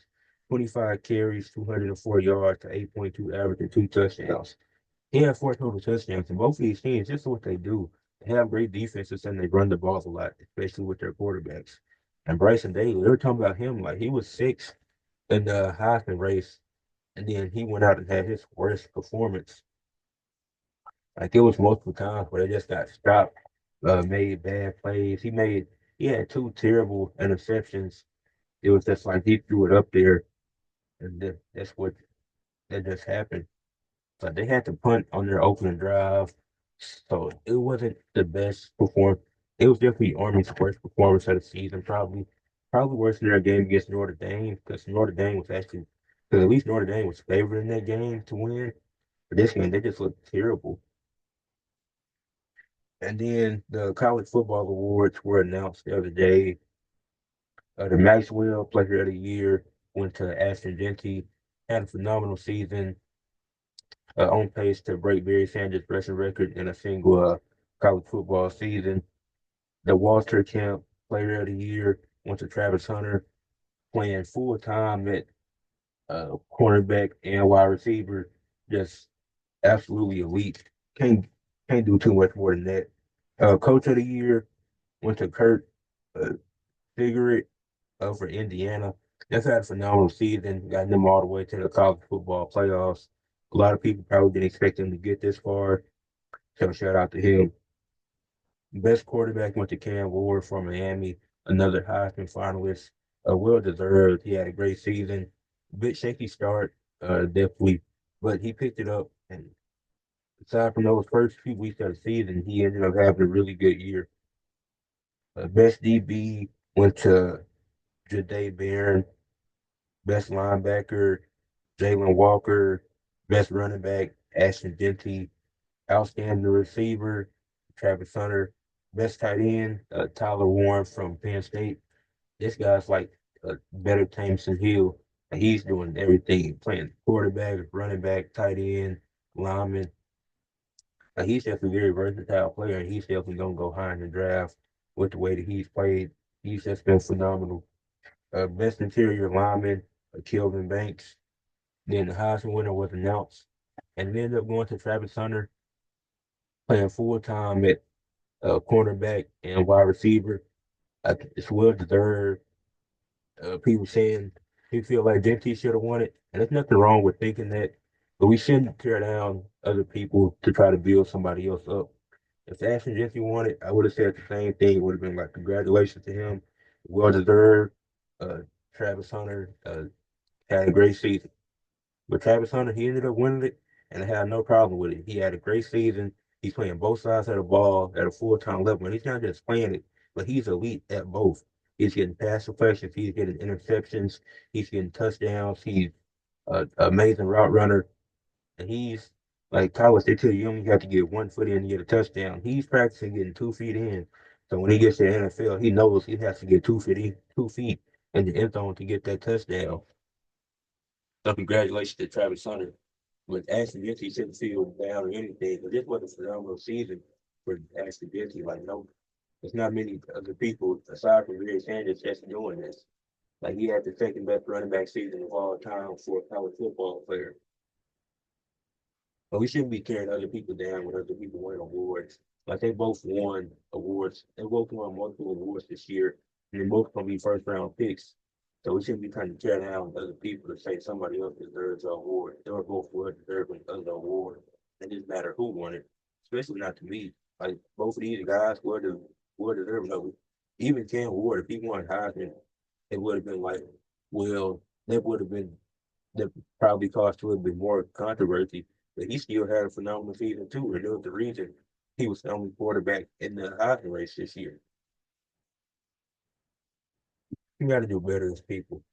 25 carries, 204 yards to 8.2 average and two touchdowns. He had four total touchdowns, and both of these teams, just what they do, they have great defenses and they run the ball a lot, especially with their quarterbacks. And Bryson Daly, they were talking about him like he was sixth in the Heisman race, and then he went out and had his worst performance. Like it was multiple times where they just got stopped, made bad plays. He had two terrible interceptions. It was just like he threw it up there, and that's what that just happened. But they had to punt on their opening drive, so it wasn't the best performance. It was definitely Army's worst performance of the season, probably worse than their game against Notre Dame, because Notre Dame was actually, because at least Notre Dame was favored in that game to win. But this game, they just looked terrible. And then the college football awards were announced the other day. The Maxwell Player of the Year went to Ashton Genty, had a phenomenal season, on pace to break Barry Sanders' rushing record in a single college football season. The Walter Camp Player of the Year went to Travis Hunter, playing full time at cornerback and wide receiver, just absolutely elite. Can't can't do too much more than that. Coach of the Year went to Kurt uh, Figure for Indiana. That's had a phenomenal season, got them all the way to the college football playoffs. A lot of people probably didn't expect them to get this far. So shout out to him. Best quarterback went to Cam Ward from Miami, another Heisman finalist. Well deserved. He had a great season. Bit shaky start, definitely, but he picked it up. And aside from those first few weeks of the season, he ended up having a really good year. Best DB went to Jade Barron. Best linebacker, Jalen Walker. Best running back, Ashton Genty. Outstanding receiver, Travis Hunter. Best tight end, Tyler Warren from Penn State. This guy's like a better Jameson Hill. And he's doing everything, playing quarterback, running back, tight end, lineman. He's just a very versatile player, and he's definitely going to go high in the draft with the way that he's played. He's just been phenomenal. Best interior lineman, Kelvin Banks. Then the Heisman winner was announced, and it ended up going to Travis Hunter, playing full time at cornerback and wide receiver. It's well deserved. People saying he feel like Genty should have won it, and there's nothing wrong with thinking that, but we shouldn't tear down other people to try to build somebody else up. If Ashton Genty won it, I would have said the same thing. It would have been like, congratulations to him, well deserved. Uh, Travis Hunter had a great season. But Travis Hunter, he ended up winning it, and I had no problem with it. He had a great season. He's playing both sides of the ball at a full-time level, and he's not just playing it, but he's elite at both. He's getting pass deflections, he's getting interceptions, he's getting touchdowns, he's an amazing route runner, and he's like college. They tell you only have to get 1 foot in to get a touchdown. He's practicing getting 2 feet in, so when he gets to the NFL, he knows he has to get 2 feet in the end zone to get that touchdown. So congratulations to Travis Hunter. But Ashton Gibson shouldn't feel down or anything. But this was a phenomenal season for Ashton Gibson. Like, no, there's not many other people aside from Barry Sanders that's doing this. Like, he had the second best running back season of all time for a college football player. But we shouldn't be tearing other people down when other people win awards. Like, they both won awards. They both won multiple awards this year, and they both gonna be first round picks. So we shouldn't be trying to tear down other people to say somebody else deserves an award. They were both well deserving of the award. It doesn't matter who won it, especially not to me. Like, both of these guys were deserving of it. Even Cam Ward, if he won Heisman, it would have been like, well, that would have been that probably caused a little bit more controversy. But he still had a phenomenal season too, and it was the reason he was the only quarterback in the Heisman race this year. You got to do better as people.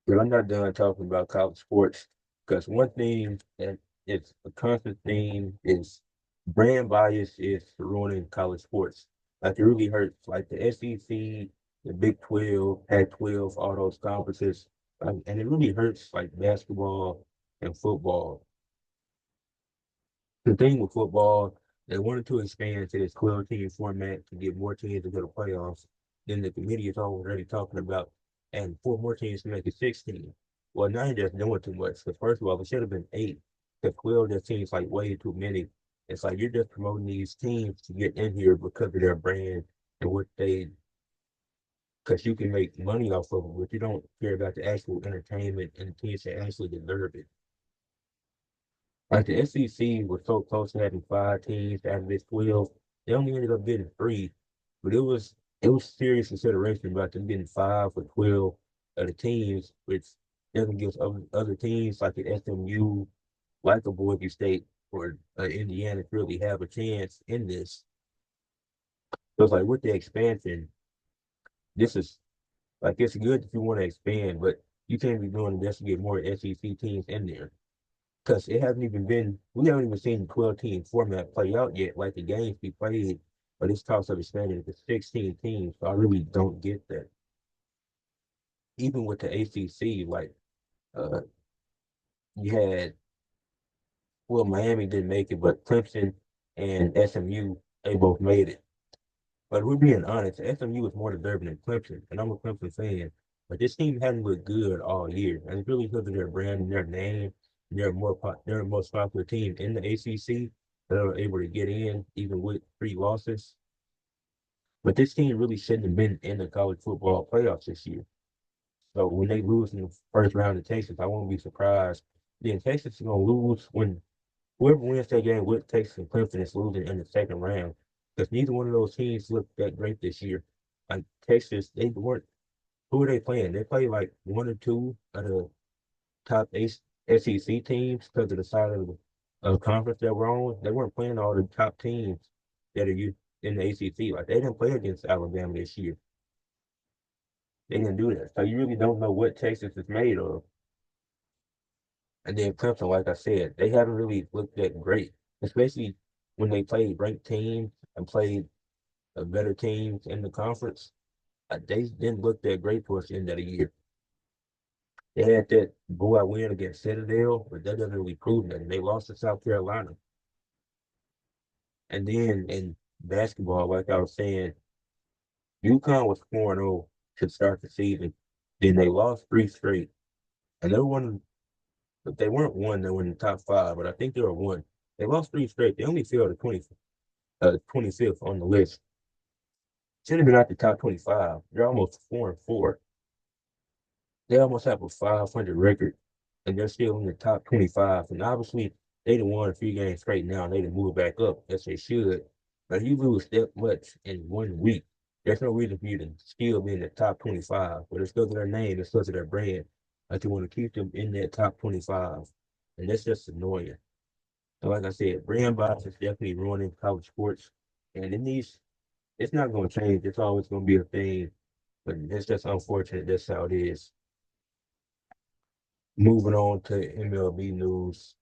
But I'm not done talking about college sports because one thing that it's a constant theme is brand bias is ruining college sports. Like it really hurts. Like the SEC, the Big 12, Pac-12, all those conferences, and it really hurts like basketball and football. The thing with football, they wanted to expand to this 12 team format to get more teams into the playoffs. Then the committee is already talking about and four more teams to make it 16. Well, now you're just doing too much. Because first of all, it should have been eight. Because 12 just seems like way too many. It's like you're just promoting these teams to get in here because of their brand and what they, because you can make money off of it, but you don't care about the actual entertainment and the teams that actually deserve it. Like the SEC was so close to having five teams out of this 12. They only ended up getting three, but it was serious consideration about them getting five or 12 of the teams, which doesn't give other teams like the SMU, like a Boise State or Indiana to really have a chance in this. So it's like with the expansion, this is like it's good if you want to expand, but you can't be doing this to get more SEC teams in there. Because we haven't even seen the 12 team format play out yet, like the games we played, but it's talks of expanding to 16 teams. So I really don't get that. Even with the ACC, like uh, you had, well, Miami didn't make it, but Clemson and SMU, they both made it. But we're being honest, SMU is more deserving than Clemson, and I'm a Clemson fan. But this team hasn't looked good all year, and it's really because of their brand and their name. And they're the most popular team in the ACC. They were able to get in even with three losses. But this team really shouldn't have been in the college football playoffs this year. So when they lose in the first round of Texas, I won't be surprised. Then Texas is gonna lose when whoever wins that game with Texas and Clemson is losing in the second round because neither one of those teams looked that great this year. Like Texas, they weren't. Who are they playing? They play like one or two of the top eight SEC teams because of the side of the conference that we're on. They weren't playing all the top teams that are in the ACC. Like they didn't play against Alabama this year. They didn't do that. So you really don't know what Texas is made of. And then Clemson, like I said, they haven't really looked that great, especially when they played ranked teams and played better teams in the conference. They didn't look that great towards the end of the year. They had that blowout win against Citadel, but that doesn't really prove nothing. They lost to South Carolina. And then in basketball, like I was saying, UConn was 4-0 to start the season. Then they lost three straight. And they were one, but they weren't one, they were in the top five, but I think they were one. They lost three straight. They only fell to 25th on the list. Should have been out the top 25. They're almost 4-4. They almost have a 500 record, and they're still in the top 25. And obviously, they done won a few games straight now, and they done moved back up as they should. But if you lose that much in 1 week, there's no reason for you to still be in the top 25. But it's because of their name, it's because of their brand. Like you want to keep them in that top 25. And that's just annoying. So like I said, brand bias is definitely ruining college sports. And it's not going to change. It's always going to be a thing. But it's just unfortunate. That's how it is. Moving on to MLB news.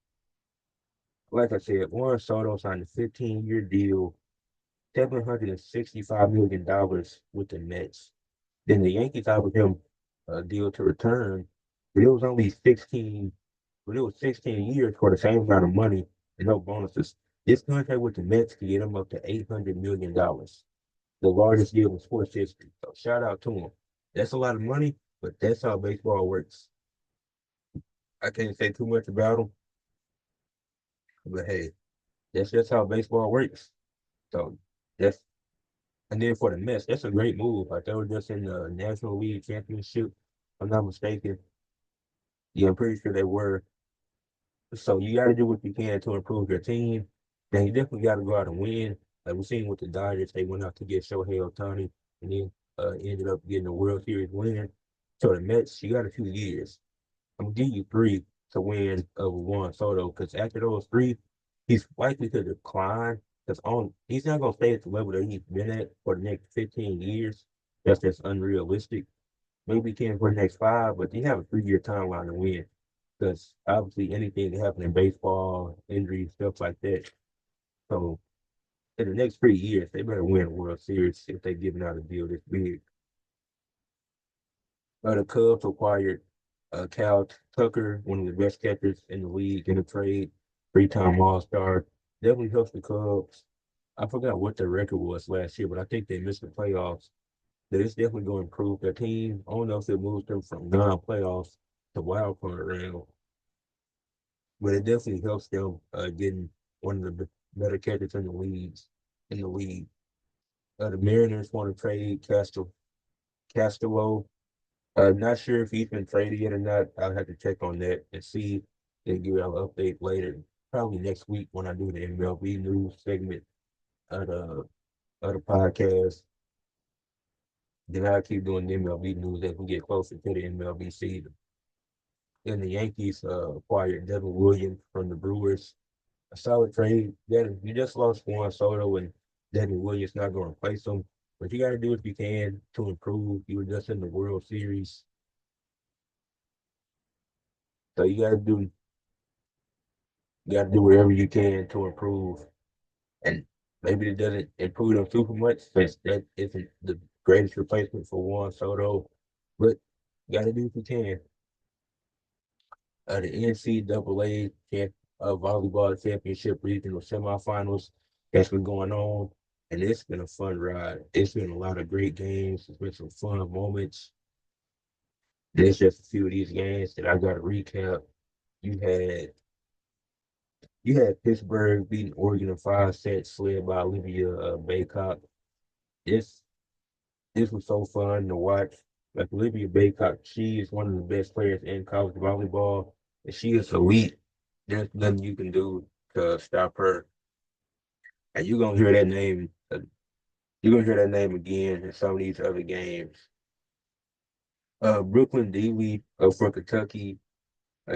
Like I said, Juan Soto signed a 15-year deal, $765 million with the Mets. Then the Yankees offered him a deal to return. but it was only 16, but it was 16 years for the same amount of money and no bonuses. This contract with the Mets could get him up to $800 million, the largest deal in sports history. So shout out to him. That's a lot of money, but that's how baseball works. I can't say too much about him, but hey, that's just how baseball works. So that's and then for the Mets, that's a great move. Like they were just in the National League Championship, if I'm not mistaken. Yeah, I'm pretty sure they were. So you got to do what you can to improve your team. Then you definitely got to go out and win. Like we're seeing with the Dodgers, they went out to get Shohei Ohtani and then ended up getting a World Series winner. So the Mets, you got a few years. I'm gonna give you three to win over Juan Soto because after those three, he's likely to decline because on he's not gonna stay at the level that he's been at for the next 15 years. That's just unrealistic. Maybe he can for the next five, but you have a 3 year timeline to win because obviously anything can happen in baseball, injuries, stuff like that. So in the next 3 years, they better win a World Series if they're giving out a deal this big. The Cubs acquired Cal Tucker, one of the best catchers in the league in a trade, three-time All-Star. Definitely helps the Cubs. I forgot what their record was last year, but I think they missed the playoffs. That it's definitely going to improve their team. I don't know if it moves them from non-playoffs to wild card round, but it definitely helps them getting one of the better catchers in the leagues in the league. The Mariners want to trade Castelo. Not sure if he's been traded yet or not. I'll have to check on that and see and give y'all an update later. Probably next week when I do the MLB news segment of the podcast. Then I'll keep doing the MLB news as we get closer to the MLB season. Then the Yankees acquired Devin Williams from the Brewers. A solid trade. That you just lost Juan Soto and Devin Williams not going to replace him. But you got to do what you can to improve. You were just in the World Series. So you got to do whatever you can to improve. And maybe it doesn't improve them super much since that isn't the greatest replacement for Juan Soto. But you got to do what you can. The NCAA volleyball championship regional semifinals that's been going on, and it's been a fun ride. It's been a lot of great games. It's been some fun moments. There's just a few of these games that I got to recap. You had you had Pittsburgh beating Oregon in 5 sets, led by Olivia Baycock. This this was so fun to watch. Like Olivia Baycock, she is one of the best players in college volleyball, and she is elite. There's nothing you can do to stop her. And you're gonna hear that name again in some of these other games. Brooklyn Deely from Kentucky.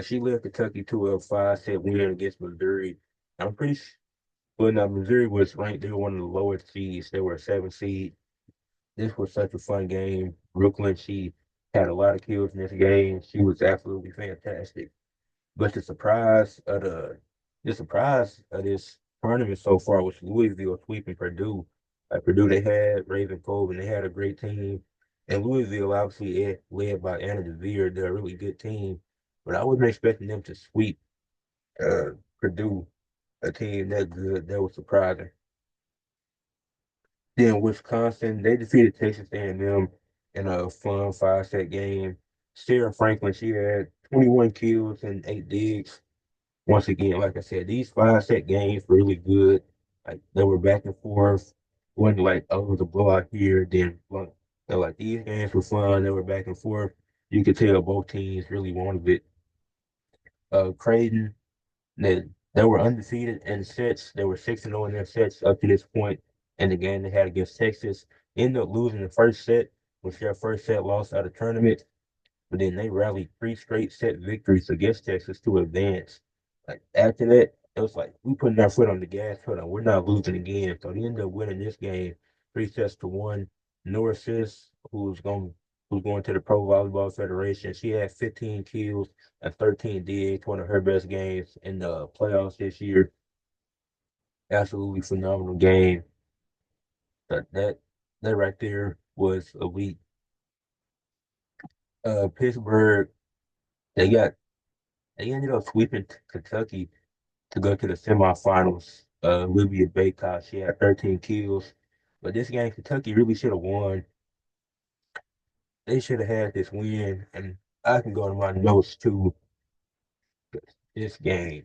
She led Kentucky to a 5 set win against Missouri. I'm pretty sure, well, now Missouri was ranked. They were one of the lowest seeds. They were a 7 seed. This was such a fun game. Brooklyn, she had a lot of kills in this game. She was absolutely fantastic. But the surprise of this tournament so far was Louisville sweeping Purdue. At Purdue, they had Raven Cove and they had a great team. And Louisville, obviously, led by Anna DeVere, they're a really good team. But I wasn't expecting them to sweep uh, Purdue, a team that good. That was surprising. Then Wisconsin, they defeated Texas A&M in a fun 5 set game. Sarah Franklin, she had 21 kills and 8 digs. Once again, like I said, these 5 set games were really good. Like they were back and forth. Wasn't like oh, it was a blowout here, then like these games were fun. They were back and forth. You could tell both teams really wanted it. Creighton, they were undefeated in sets. They were 6-0 in their sets up to this point in the game they had against Texas. Ended up losing the first set, which their first set loss out of tournament. But then they rallied 3 straight set victories against Texas to advance. Like after that, it was like we putting our foot on the gas pedal. We're not losing again. So they ended up winning this game 3 sets to 1. Nora Sis, who's going to the Pro Volleyball Federation, she had 15 kills and 13 digs, one of her best games in the playoffs this year. Absolutely phenomenal game. That right there was elite. Pittsburgh. They got they ended up sweeping Kentucky to go to the semifinals. Olivia Baycott, she had 13 kills. But this game, Kentucky really should have won. They should have had this win. And I can go to my notes too. This game.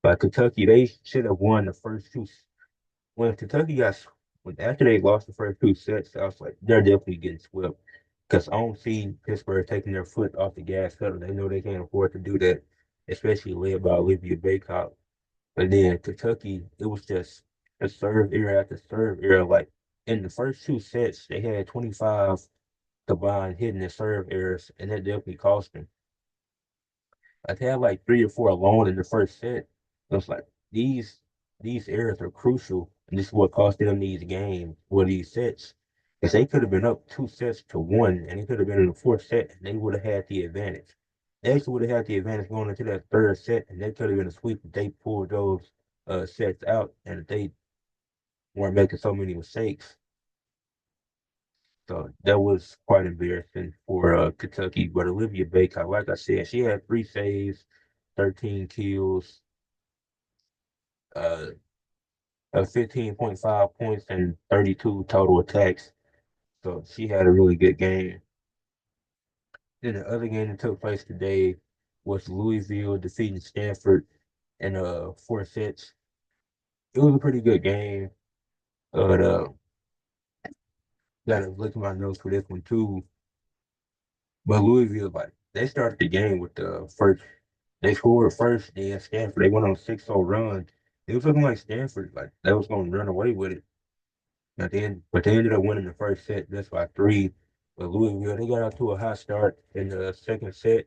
But Kentucky, they should have won the first two. When Kentucky got, when after they lost the first two sets, I was like, they're definitely getting swept. Because I don't see Pittsburgh taking their foot off the gas pedal. They know they can't afford to do that, especially led by Olivia Baycott. But then Kentucky, it was just a serve error after serve error. Like in the first two sets, they had 25 combined hitting and serve errors, and that definitely cost them. I had like three or four alone in the first set. It was like these errors are crucial, and this is what cost them these games or these sets. Because they could have been up two sets to one, and they could have been in the fourth set, and they would have had the advantage. They actually would have had the advantage going into that third set, and they could have been a sweep if they pulled those sets out, and if they weren't making so many mistakes. So that was quite embarrassing for Kentucky. But Olivia Baycott, like I said, she had three saves, 13 kills, uh, 15.5 points, and 32 total attacks. So she had a really good game. Then the other game that took place today was Louisville defeating Stanford in four sets. It was a pretty good game. But gotta look at my notes for this one too. But Louisville, like they started the game with the first. They scored first, then Stanford. They went on a 6-0 run. It was looking like Stanford, like they was going to run away with it. But they ended up winning the first set just by three. But Louisville, they got out to a hot start in the second set.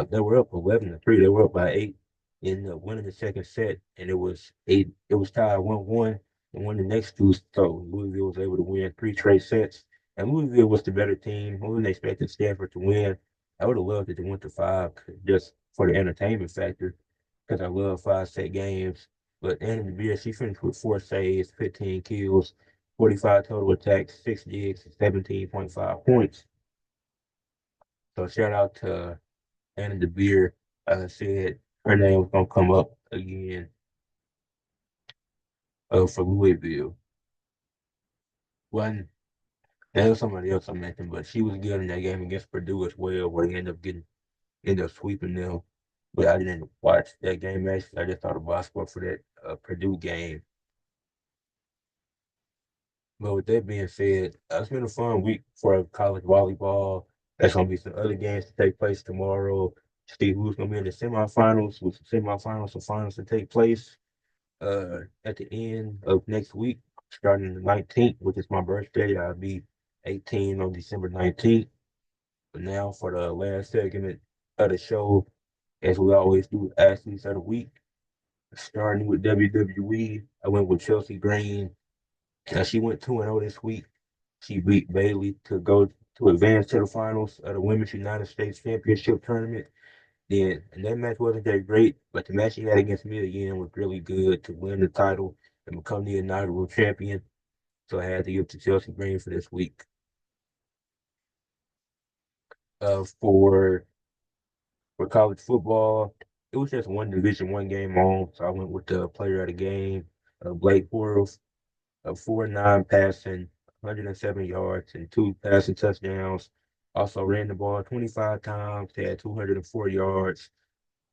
They were up 11-3. They were up by eight in winning the second set, and it was eight. It was tied 1-1, and won the next two. So Louisville was able to win three straight sets. And Louisville was the better team. I wasn't expecting Stanford to win. I would have loved it to win to five just for the entertainment factor, because I love five-set games. But Anna DeVere, she finished with four saves, 15 kills, 45 total attacks, six digs, 17.5 points. So shout out to Anna DeVere. As I said, her name was gonna come up again for Louisville. One, that was somebody else I mentioned, but she was good in that game against Purdue as well, where they ended up sweeping them. But I didn't watch that game actually. I just thought of basketball for that Purdue game. But with that being said, it's been a fun week for college volleyball. There's gonna be some other games to take place tomorrow. See who's gonna be in the semifinals, with the semifinals and finals to take place at the end of next week, starting the 19th, which is my birthday. I'll be 18 on December 19th. But now for the last segment of the show, as we always do, athletes of the week. Starting with WWE, I went with Chelsea Green. She went 2-0 this week. She beat Bailey to go to advance to the finals of the Women's United States Championship tournament. Then, and that match wasn't that great, but the match she had against Mia Yim was really good to win the title and become the inaugural champion. So I had to give to Chelsea Green for this week. For college football, it was just one Division One game on, so I went with the player of the game, Blake Bortles, 4-9 passing, 107 yards, and two passing touchdowns. Also ran the ball 25 times, had 204 yards,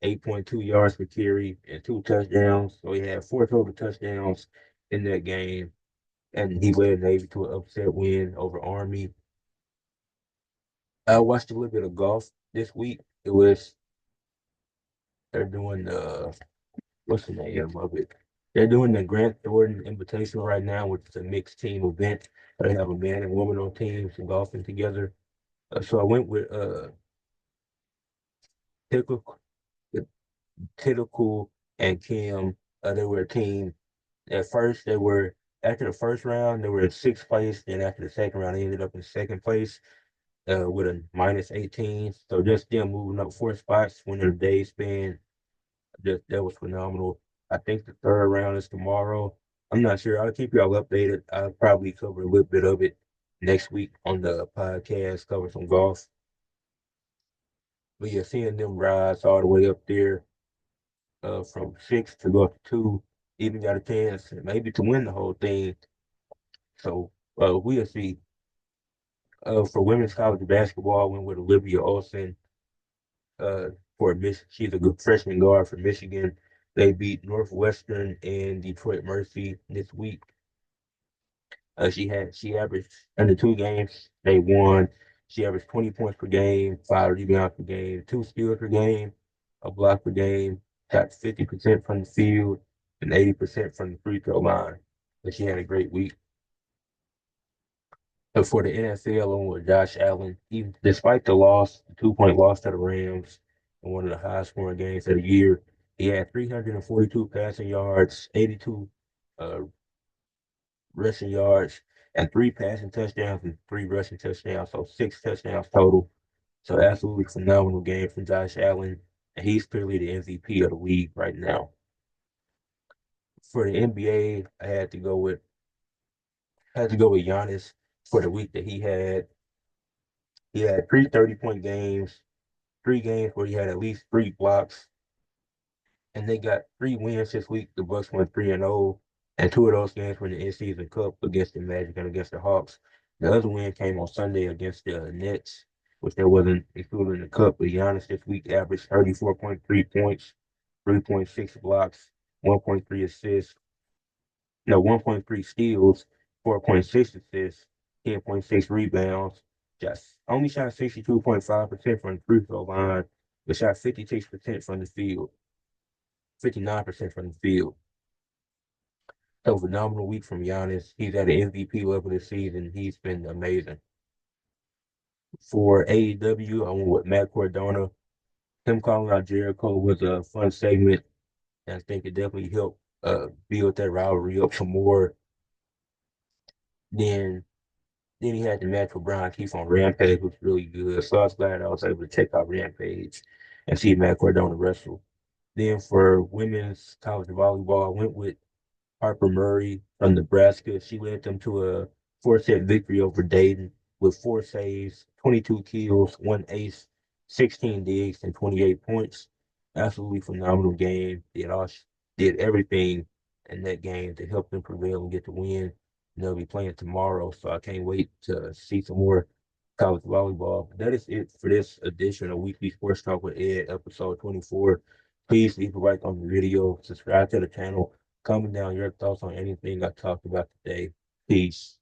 8.2 yards per carry, and two touchdowns. So he had four total touchdowns in that game. And he led Navy to an upset win over Army. I watched a little bit of golf this week. They're doing what's the name of it? They're doing the Grant Thornton Invitational right now, which is a mixed team event. They have a man and woman on teams and golfing together. So I went with Tickle, Tickle and Kim. They were a team. At first, they were after the first round, they were in sixth place. Then after the second round, they ended up in second place with a minus 18. So just them moving up four spots when their day span, just that was phenomenal. I think the third round is tomorrow. I'm not sure. I'll keep y'all updated. I'll probably cover a little bit of it next week on the podcast, cover some golf. But yeah, seeing them rise all the way up there from six to go up to two, even got a chance maybe to win the whole thing. So we'll see. For women's college basketball, I went with Olivia Olson uh, for Michigan. She's a good freshman guard for Michigan. They beat Northwestern and Detroit Mercy this week. She averaged under 2 games they won. She averaged 20 points per game, 5 rebounds per game, 2 steals per game, a block per game, shot 50% from the field and 80% from the free throw line. But she had a great week. But for the NFL, along with Josh Allen, even despite the loss, the 2-point loss to the Rams, in one of the highest scoring games of the year, he had 342 passing yards, 82 uh, rushing yards, and 3 passing touchdowns and 3 rushing touchdowns, so 6 touchdowns total. So absolutely phenomenal game from Josh Allen, and he's clearly the MVP of the league right now. For the NBA, I had to go with Giannis for the week that he had. He had 3 30-point games, 3 games where he had at least 3 blocks, and they got 3 wins this week. The Bucks went 3-0, and 2 of those games were in the in-season cup against the Magic and against the Hawks. The other win came on Sunday against the Nets, which they wasn't included in the cup. But Giannis this week averaged 34.3 points, 3.6 blocks, 1.3 assists, no 1.3 steals, 4.6 assists, 10.6 rebounds. Just only shot 62.5% from the free throw line, but shot 56% from the field. 59% from the field. So phenomenal week from Giannis. He's at the MVP level this season. He's been amazing. For AEW, I went with Matt Cardona. Him calling out Jericho was a fun segment, and I think it definitely helped build that rivalry up some more. Then then he had the match with Brian Keith on Rampage, which was really good. So I was glad I was able to check out Rampage and see Matt Cardona wrestle. Then for women's college volleyball, I went with Harper Murray from Nebraska. She led them to a 4-set victory over Dayton with 4 saves, 22 kills, 1 ace, 16 digs, and 28 points. Absolutely phenomenal game. Did everything in that game to help them prevail and get the win. And they'll be playing tomorrow, so I can't wait to see some more college volleyball. That is it for this edition of Weekly Sports Talk with Ed, episode 24. Please leave a like on the video, subscribe to the channel. Comment down your thoughts on anything I talked about today. Peace.